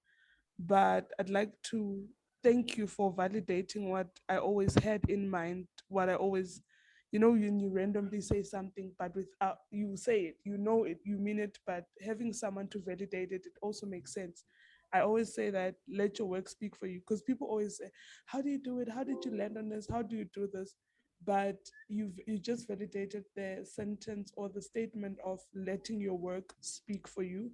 but I'd like to thank you for validating what I always had in mind, what I always, when you randomly say something, but without you say it, it, you mean it, but having someone to validate it, it also makes sense. I always say that let your work speak for you, because people always say, how do you do it? How did you land on this? How do you do this? But you just validated the sentence or the statement of letting your work speak for you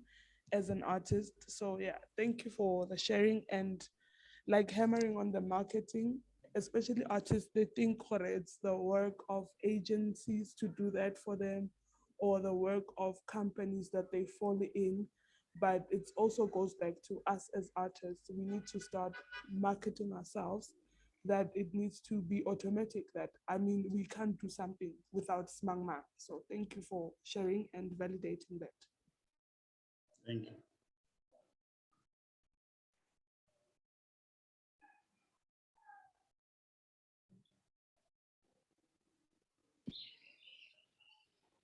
as an artist. So yeah, thank you for the sharing, and like hammering on the marketing, especially artists, they think it's the work of agencies to do that for them, or the work of companies that they fall in. But it also goes back to us as artists. We need to start marketing ourselves, that it needs to be automatic, that we can't do something without smangma. So thank you for sharing and validating that. Thank you.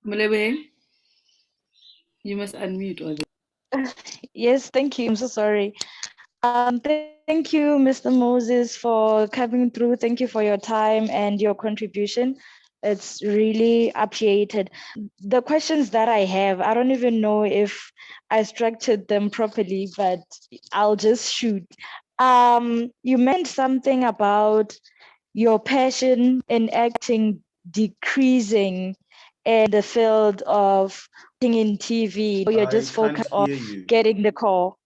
Mulebeheng, you must unmute or Yes, thank you. I'm so sorry. Thank you, Mr. Moses, for coming through. Thank you for your time and your contribution. It's really appreciated. The questions that I have, I don't even know if I structured them properly, but I'll just shoot. You mentioned something about your passion in acting decreasing in the field of in TV. You're just focused on getting the call.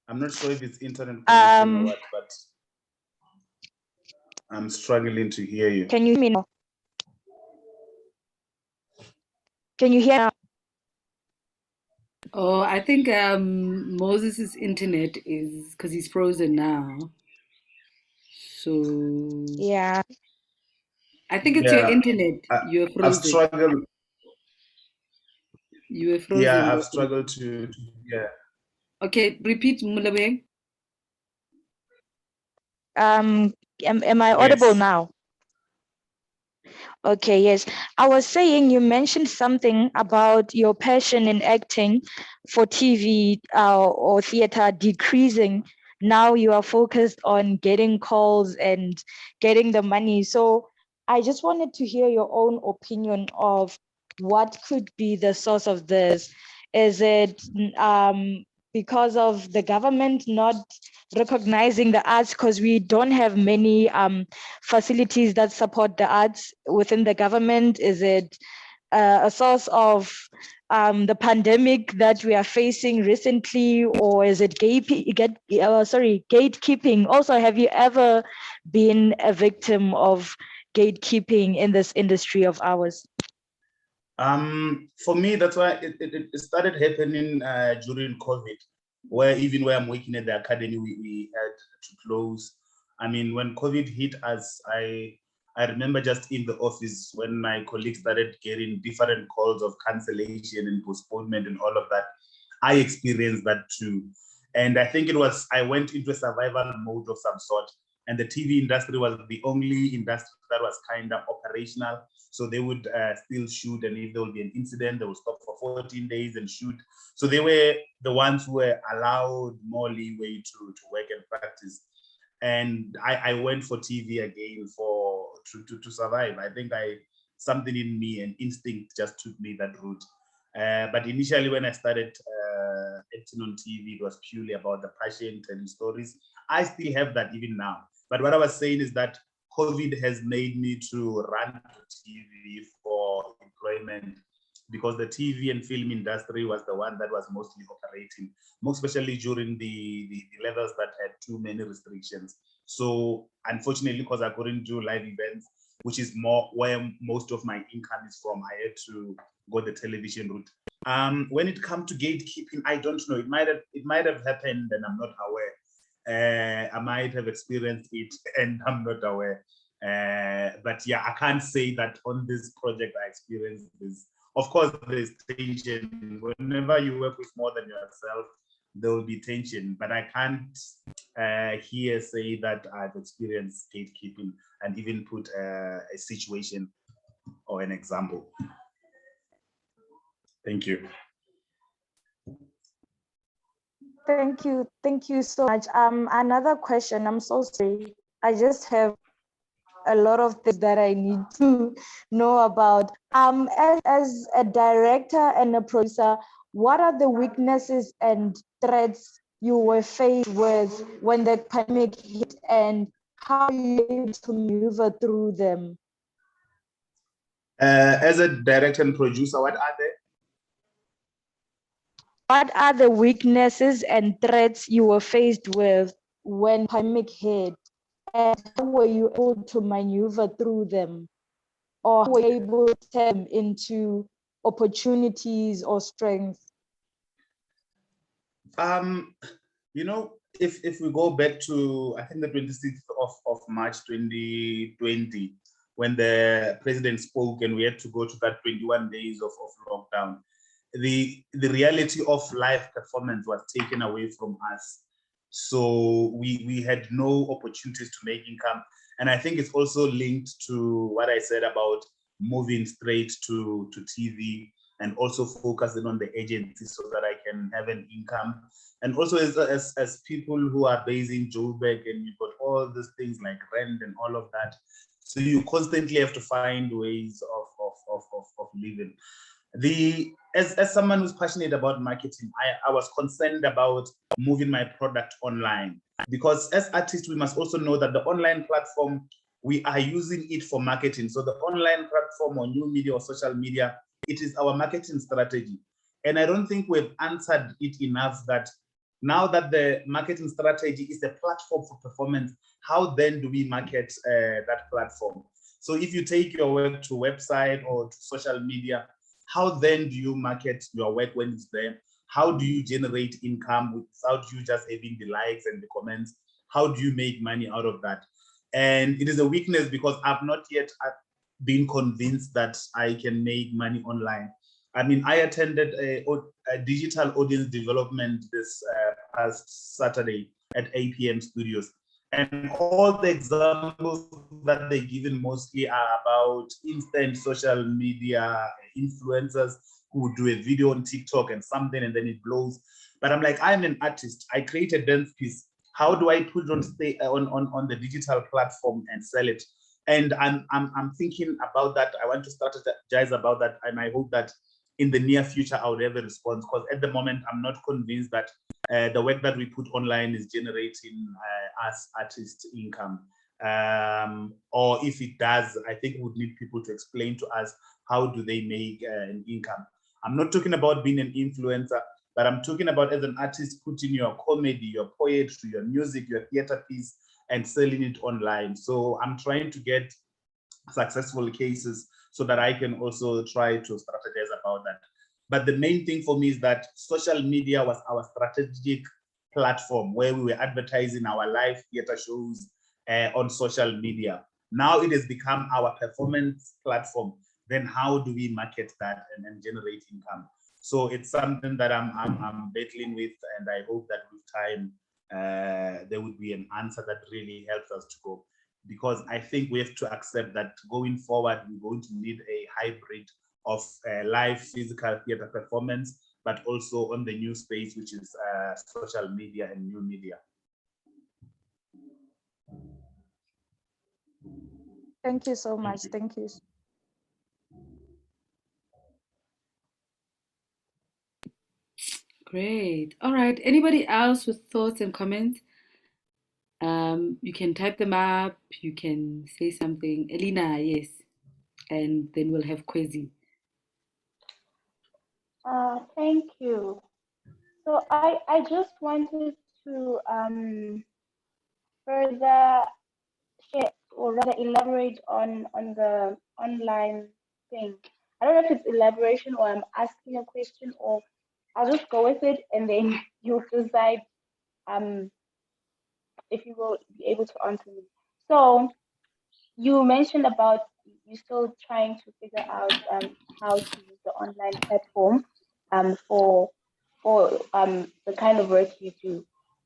I'm not sure if it's internet connection or what, but I'm struggling to hear you. Can you hear me now? Can you hear now? Oh, I think Moses's internet is because he's frozen now. So yeah, I think it's your internet. You're frozen. I've struggled. You were frozen. Yeah, I've struggled to hear. Okay, repeat, Mulabeng. Am I audible now? Okay, yes. I was saying you mentioned something about your passion in acting for TV or theater decreasing. Now you are focused on getting calls and getting the money. So I just wanted to hear your own opinion of what could be the source of this. Is it because of the government not recognizing the arts because we don't have many facilities that support the arts within the government? Is it a source of the pandemic that we are facing recently, or is it gatekeeping? Also, have you ever been a victim of gatekeeping in this industry of ours? For me, that's why it started happening during COVID, where even where I'm working at the academy, we had to close. I mean, when COVID hit us, I remember just in the office when my colleagues started getting different calls of cancellation and postponement and all of that. I experienced that too. And I think I went into a survival mode of some sort. And the TV industry was the only industry that was kind of operational. So they would still shoot, and if there will be an incident, they will stop for 14 days and shoot. So they were the ones who were allowed more leeway to work and practice. And I went for TV again to survive. I think something in me, an instinct just took me that route. But initially when I started acting on TV, it was purely about the passion, telling stories. I still have that even now. But what I was saying is that COVID has made me to run to TV for employment, because the TV and film industry was the one that was mostly operating, most especially during the levels that had too many restrictions. So unfortunately, because I couldn't do live events, which is more where most of my income is from, I had to go the television route. When it comes to gatekeeping, I don't know. It might have happened and I'm not aware. I might have experienced it and I'm not aware. But yeah, I can't say that on this project I experienced this. Of course, there's tension. Whenever you work with more than yourself, there will be tension. But I can't here say that I've experienced gatekeeping and even put a situation or an example. Thank you. Thank you so much. Another question. I'm so sorry. I just have a lot of things that I need to know about. As a director and a producer, what are the weaknesses and threats you were faced with when the pandemic hit, and how are you able to maneuver through them? As a director and producer, what are they? What are the weaknesses and threats you were faced with when pandemic hit, and how were you able to maneuver through them, or how were you able to turn them into opportunities or strengths? You know, if we go back to, I think the 26th of March 2020, when the president spoke and we had to go to that 21 days of lockdown, the reality of live performance was taken away from us. So we had no opportunities to make income. And I think it's also linked to what I said about moving straight to TV and also focusing on the agency so that I can have an income. And also as people who are based in Joburg, and you've got all these things like rent and all of that. So you constantly have to find ways of living. As someone who's passionate about marketing, I was concerned about moving my product online, because as artists, we must also know that the online platform, we are using it for marketing. So the online platform or new media or social media, it is our marketing strategy. And I don't think we've answered it enough that now that the marketing strategy is a platform for performance, how then do we market that platform? So if you take your work to website or to social media, how then do you market your work when it's there? How do you generate income without you just having the likes and the comments? How do you make money out of that? And it is a weakness because I've not yet been convinced that I can make money online. I mean, I attended a digital audience development this past Saturday at APM Studios. And all the examples that they're given mostly are about instant social media influencers who do a video on TikTok and something and then it blows. But I'm like, I'm an artist. I create a dance piece. How do I put it on the digital platform and sell it? And I'm thinking about that. I want to strategize about that, and I hope that in the near future I would have a response, because at the moment I'm not convinced that the work that we put online is generating us artist income. Or if it does, I think we would need people to explain to us how do they make an income. I'm not talking about being an influencer, but I'm talking about as an artist putting your comedy, your poetry, your music, your theater piece and selling it online. So I'm trying to get successful cases so that I can also try to strategize about that. But the main thing for me is that social media was our strategic platform where we were advertising our live theater shows on social media. Now it has become our performance platform. Then how do we market that and generate income? So it's something that I'm battling with, and I hope that with time there would be an answer that really helps us to go. Because I think we have to accept that going forward, we're going to need a hybrid of live physical theater performance, but also on the new space, which is social media and new media. Thank you so much. Thank you. Great. All right. Anybody else with thoughts and comments? You can type them up. You can say something. Elena, yes. And then we'll have Kwezi. Thank you. So I just wanted to further share, or rather elaborate on the online thing. I don't know if it's elaboration or I'm asking a question, or I'll just go with it and then you'll decide if you will be able to answer me. So you mentioned about you still trying to figure out how to use the online platform for the kind of work you do.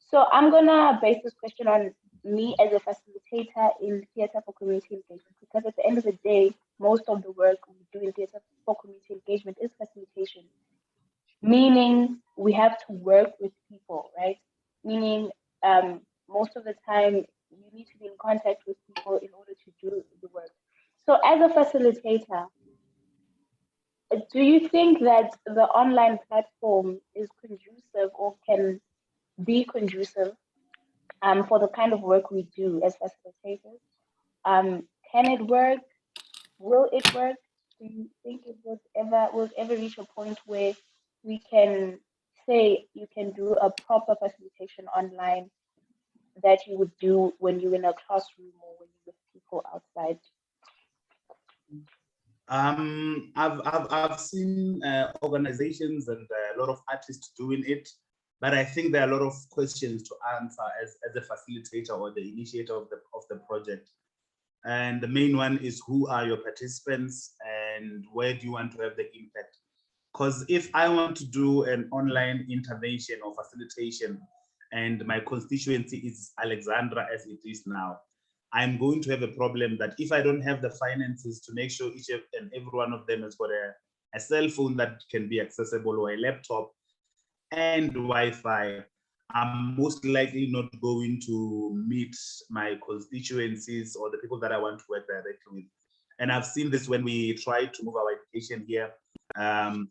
So I'm gonna base this question on me as a facilitator in theatre for community engagement, because at the end of the day, most of the work we do in theatre for community engagement is facilitation, meaning we have to work with people, right? Meaning most of the time you need to be in contact with people in order to do the work. So as a facilitator, do you think that the online platform is conducive or can be conducive for the kind of work we do as facilitators? Can it work? Will it work? Do you think it will ever reach a point where we can say you can do a proper facilitation online that you would do when you're in a classroom or when you're with people outside? I've seen organizations and a lot of artists doing it, but I think there are a lot of questions to answer as a facilitator or the initiator of the project. And the main one is, who are your participants and where do you want to have the impact? Because if I want to do an online intervention or facilitation and my constituency is Alexandra as it is now, I'm going to have a problem that if I don't have the finances to make sure each and every one of them has got a cell phone that can be accessible or a laptop and Wi-Fi, I'm most likely not going to meet my constituencies or the people that I want to work directly with. And I've seen this when we tried to move our education here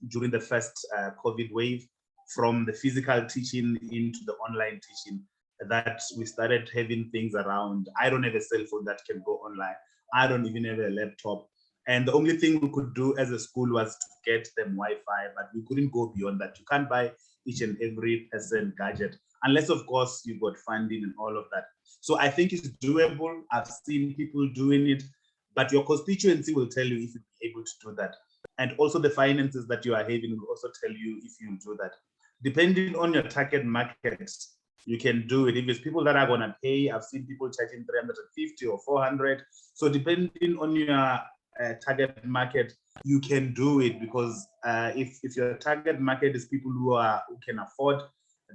during the first COVID wave, from the physical teaching into the online teaching, that we started having things around. I don't have a cell phone that can go online. I don't even have a laptop. And the only thing we could do as a school was to get them Wi-Fi, but we couldn't go beyond that. You can't buy each and every person gadget, unless of course you got funding and all of that. So I think it's doable. I've seen people doing it, but your constituency will tell you if you'll be able to do that. And also the finances that you are having will also tell you if you do that. Depending on your target market, you can do it. If it's people that are gonna pay, I've seen people charging 350 or 400. So depending on your target market, you can do it, because if your target market is people who can afford,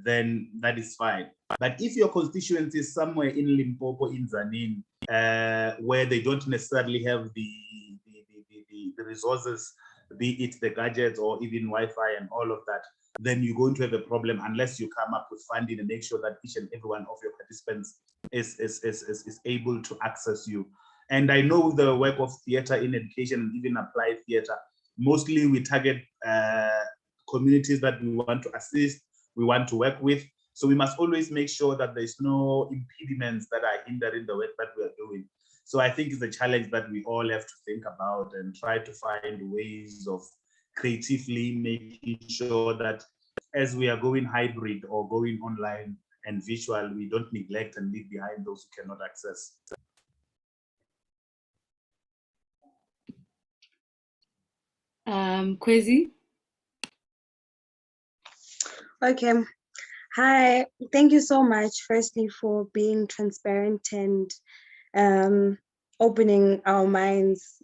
then that is fine. But if your constituency is somewhere in Limpopo, in Zanin, where they don't necessarily have the resources, be it the gadgets or even Wi-Fi and all of that, then you're going to have a problem unless you come up with funding and make sure that each and every one of your participants is able to access you. And I know the work of theater in education and even applied theater, mostly we target communities that we want to assist, we want to work with. So we must always make sure that there's no impediments that are hindering the work that we are doing. So I think it's a challenge that we all have to think about and try to find ways of creatively making sure that as we are going hybrid or going online and visual, we don't neglect and leave behind those who cannot access. Kwezi? Okay. Hi, thank you so much, firstly, for being transparent and opening our minds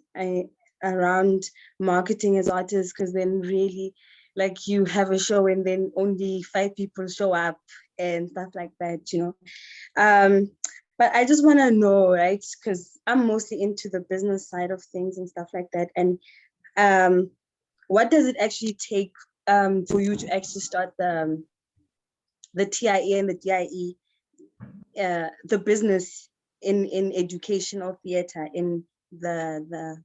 around marketing as artists, because then really, like, you have a show and then only 5 people show up and stuff like that, you know. But I just want to know, right, because I'm mostly into the business side of things and stuff like that. And what does it actually take for you to actually start the TIE and the DIE, the business in educational theater, in the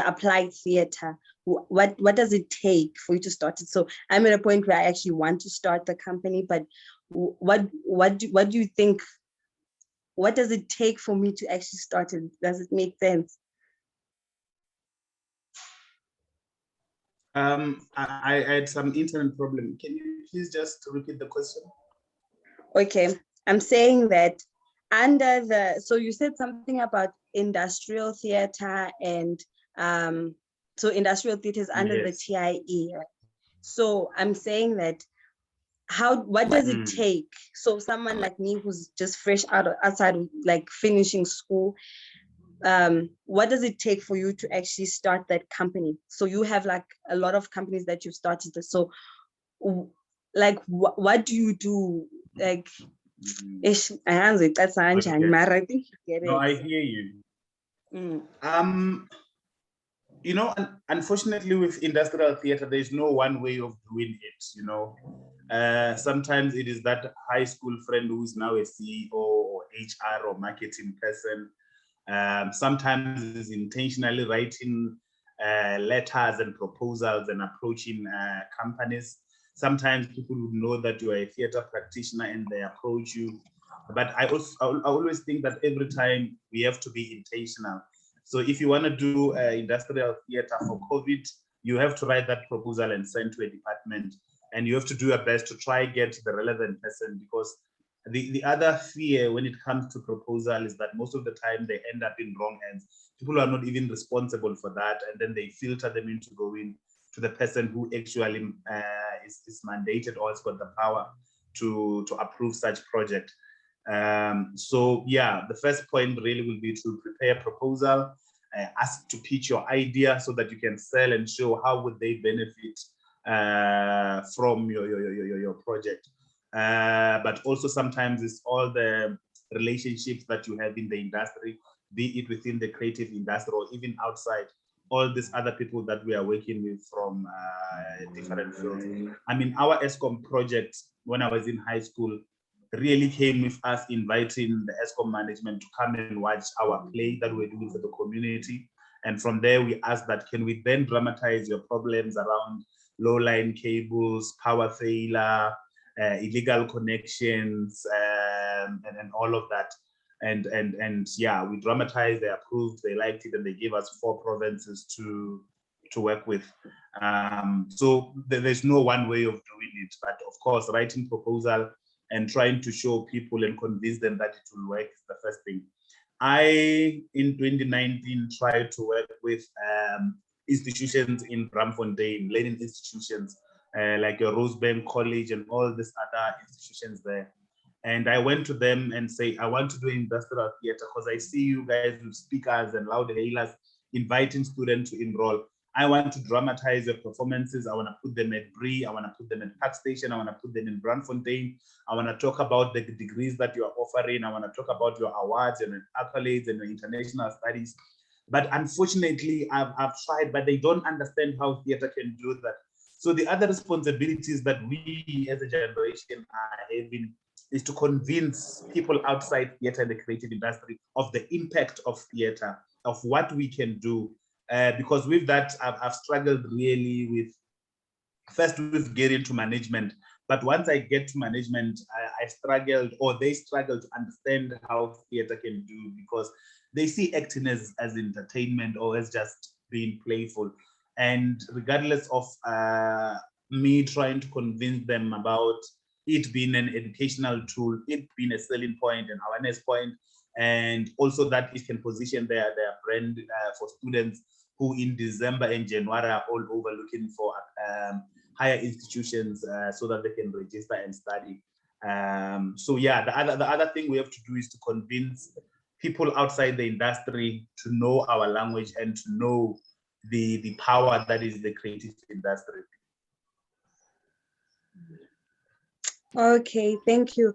applied theater? What does it take for you to start it? So I'm at a point where I actually want to start the company, but what do you think? What does it take for me to actually start it? Does it make sense? I had some internet problem. Can you please just repeat the question? Okay, I'm saying that under the, so you said something about industrial theater and so industrial theater is under the TIE. Right? So I'm saying that what does it take? So someone like me who's just fresh outside of like finishing school, what does it take for you to actually start that company? So you have like a lot of companies that you've started. So like what do you do? Like, okay. No, I hear you. You know, unfortunately with industrial theater, there's no one way of doing it, you know. Sometimes it is that high school friend who's now a CEO or HR or marketing person. Sometimes it's intentionally writing letters and proposals and approaching companies. Sometimes people would know that you are a theater practitioner and they approach you. But I always think that every time we have to be intentional. So if you want to do industrial theater for COVID, you have to write that proposal and send to a department. And you have to do your best to try get the relevant person, because the other fear when it comes to proposal is that most of the time they end up in wrong hands. People are not even responsible for that, and then they filter them into going to the person who actually is mandated or has got the power to approve such project. So yeah, the first point really will be to prepare a proposal, ask to pitch your idea so that you can sell and show how would they benefit from your project. But also sometimes it's all the relationships that you have in the industry, be it within the creative industry or even outside, all these other people that we are working with from different fields. I mean, our ESCOM project, when I was in high school, really came with us inviting the ESCOM management to come and watch our play that we're doing for the community. And from there, we asked that, can we then dramatize your problems around low-line cables, power failure, illegal connections, and all of that. And yeah, we dramatized, they approved, they liked it, and they gave us 4 provinces to work with. So there's no one way of doing it, but of course, writing proposal and trying to show people and convince them that it will work is the first thing. I, in 2019, tried to work with institutions in Braamfontein, learning institutions, like a Rosebank College and all these other institutions there. And I went to them and say, I want to do industrial theater because I see you guys with speakers and loud hailers inviting students to enroll. I want to dramatize your performances. I want to put them at Bree. I want to put them at Park Station. I want to put them in Brandfontein. I want to talk about the degrees that you are offering. I want to talk about your awards and accolades and your international studies. But unfortunately, I've tried, but they don't understand how theater can do that. So the other responsibilities that we as a generation are having is to convince people outside theater and the creative industry of the impact of theater, of what we can do. Because with that, I've struggled really with, first with getting to management. But once I get to management, I struggled, or they struggle to understand how theater can do, because they see acting as entertainment or as just being playful. And regardless of me trying to convince them about it being an educational tool, it being a selling point, an awareness point, and also that it can position their brand for students who in December and January are all over looking for higher institutions so that they can register and study. So yeah, the other thing we have to do is to convince people outside the industry to know our language and to know the power that is the creative industry. Okay, thank you.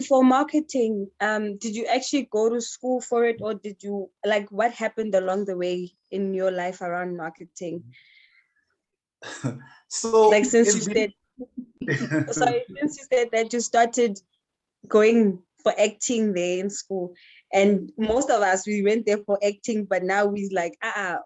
For marketing, did you actually go to school for it, or did you, like, what happened along the way in your life around marketing? So like since you said sorry, since you said that you started going for acting there in school, and most of us, we went there for acting, but now we like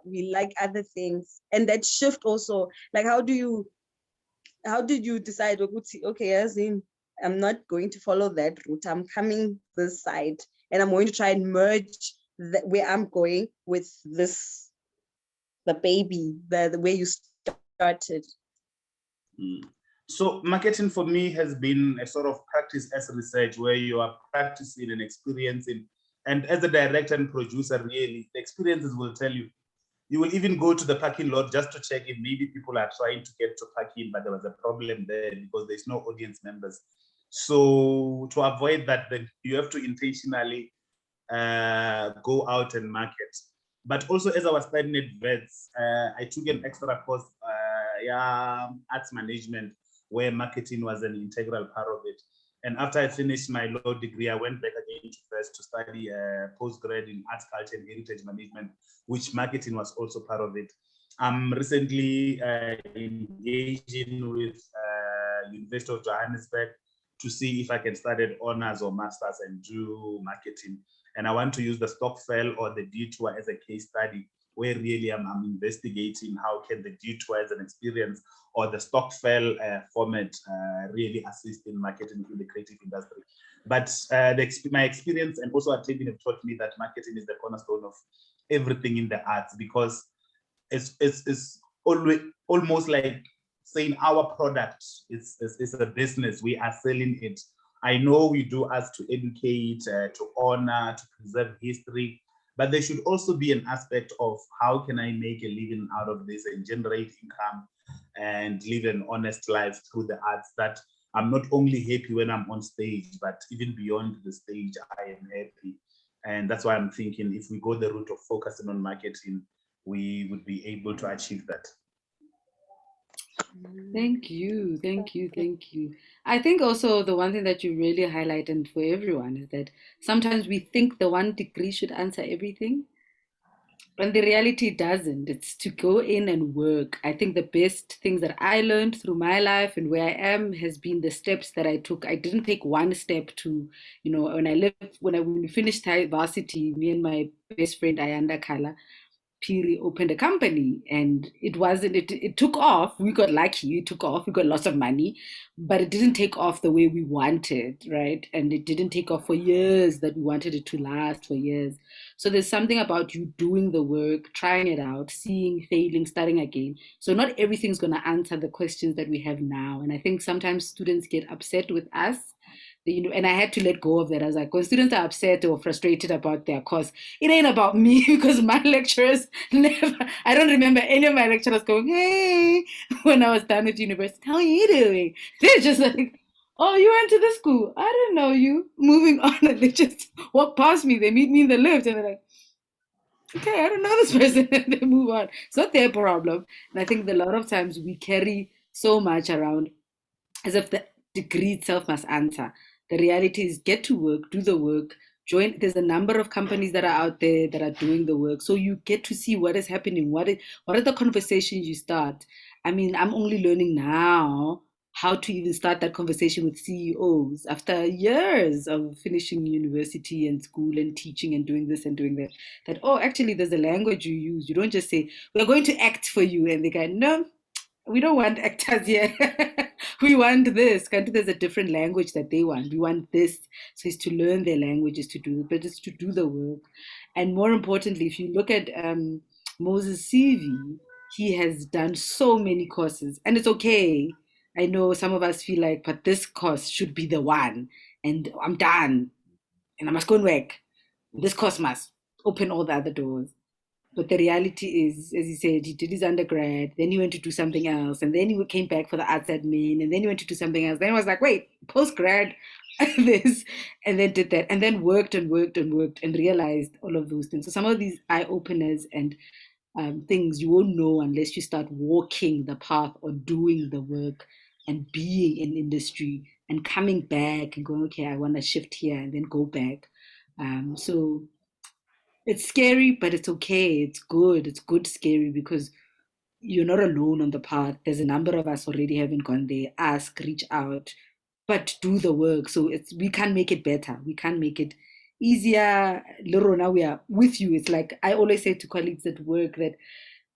we like other things. And that shift also, like, how did you decide, okay, as in, I'm not going to follow that route, I'm coming this side, and I'm going to try and merge where I'm going with this, the baby, the way you started? So marketing for me has been a sort of practice as research, where you are practicing and experiencing. And as a director and producer, really, the experiences will tell you. You will even go to the parking lot just to check if maybe people are trying to get to parking, but there was a problem there because there's no audience members. So to avoid that, then you have to intentionally go out and market. But also, as I was studying at VETS, I took an extra course, arts management, where marketing was an integral part of it. And after I finished my law degree, I went back again to VETS to study postgrad in arts, culture, and heritage management, which marketing was also part of it. I'm recently engaging with University of Johannesburg to see if I can study honors or masters and do marketing. And I want to use the Stockfell or the detour as a case study, where really I'm investigating how can the detour as an experience or the Stockfell format really assist in marketing through the creative industry. But my experience and also attending have taught me that marketing is the cornerstone of everything in the arts, because it's always almost like saying our product is a business. We are selling it. I know we do us to educate, to honor, to preserve history, but there should also be an aspect of how can I make a living out of this and generate income and live an honest life through the arts, that I'm not only happy when I'm on stage, but even beyond the stage, I am happy. And that's why I'm thinking if we go the route of focusing on marketing, we would be able to achieve that. Thank you. I think also the one thing that you really highlighted for everyone is that sometimes we think the one degree should answer everything. And the reality doesn't. It's to go in and work. I think the best things that I learned through my life and where I am has been the steps that I took. I didn't take one step to, when we finished varsity, me and my best friend Ayanda Kala, Piri opened a company, and it took off. We got lucky, it took off, we got lots of money, but it didn't take off the way we wanted, right? And it didn't take off for years that we wanted it to last for years. So there's something about you doing the work, trying it out, seeing, failing, starting again. So not everything's going to answer the questions that we have now. And I think sometimes students get upset with us, and I had to let go of that. I was like, when students are upset or frustrated about their course, it ain't about me, because my lecturers I don't remember any of my lecturers going, hey, when I was done with university, how are you doing? They're just like, oh, you went to the school. I don't know you. Moving on. And they just walk past me. They meet me in the lift and they're like, okay, I don't know this person, and they move on. It's not their problem. And I think that a lot of times we carry so much around as if the degree itself must answer. The reality is get to work, do the work, join. There's a number of companies that are out there that are doing the work. So you get to see what is happening, what are the conversations you start. I mean, I'm only learning now how to even start that conversation with CEOs after years of finishing university and school and teaching and doing this and doing that. That, oh, actually, there's a language you use. You don't just say, we're going to act for you. And they go, no, we don't want actors here. We want this. There's a different language that they want. We want this. So it's to learn their languages to do, but it's to do the work. And more importantly, if you look at Moses' CV, he has done so many courses, and it's okay. I know some of us feel like, but this course should be the one, and I'm done, and I must go and work. This course must open all the other doors. But the reality is, as he said, he did his undergrad, then he went to do something else, and then he came back for the arts admin, and then he went to do something else. Then he was like, wait, postgrad, this, and then did that, and then worked and worked and worked and realized all of those things. So some of these eye openers and things you won't know unless you start walking the path or doing the work and being in industry and coming back and going, okay, I want to shift here and then go back. So it's scary, but it's okay. It's good. It's good scary because you're not alone on the path. There's a number of us already haven't gone there. Ask, reach out, but do the work. So we can make it better. We can make it easier. Lorona, we are with you. It's like I always say to colleagues at work that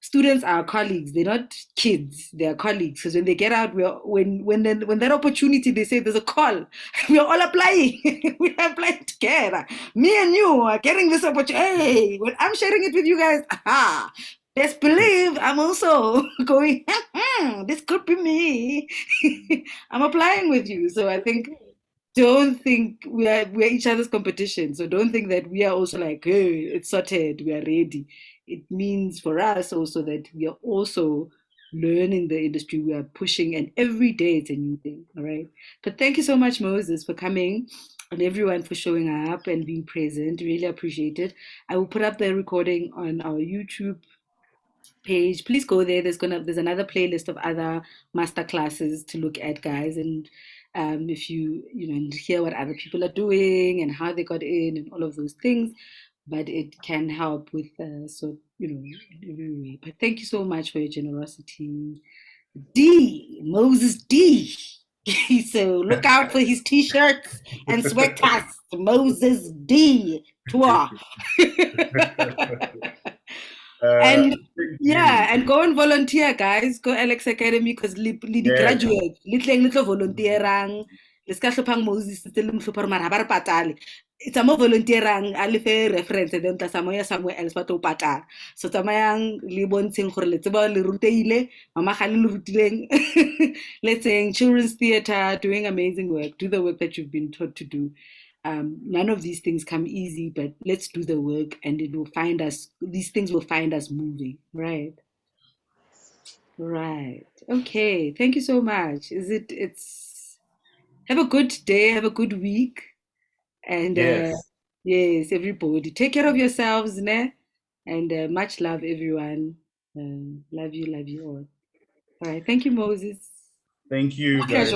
students are colleagues. They're not kids. They are colleagues. Because when they get out, when that opportunity, they say there's a call. We are all applying. We are applying together. Me and you are getting this opportunity. Hey, when I'm sharing it with you guys, aha, best believe I'm also going. This could be me. I'm applying with you. So I think don't think we're each other's competition. So don't think that we are also like, hey, it's sorted, we are ready. It means for us also that we are also learning the industry, we are pushing, and every day it's a new thing. All right. But thank you so much, Moses, for coming and everyone for showing up and being present. Really appreciate it. I will put up the recording on our YouTube page. Please go there. There's another playlist of other master classes to look at, guys. And if you hear what other people are doing and how they got in and all of those things, but it can help with in every way. But thank you so much for your generosity. Moses D. So look out for his t-shirts and sweaters. Moses D. Tour. And and go and volunteer, guys. Go Alex Academy because the graduate little volunteerang. Let's catch up Moses still super marabar patali. It's a more volunteerang alife reference and then tasamoya somewhere else but patar. So tamayang libon sing for let's about ruteile, mama khali rutileng. Let's say children's theater, doing amazing work. Do the work that you've been taught to do. None of these things come easy, but let's do the work and it will find us, these things will find us moving, right? Right. Okay. Thank you so much. Have a good day, have a good week. And yes, everybody. Take care of yourselves, ne? And much love, everyone. Love you all. All right. Thank you, Moses. Thank you, guys.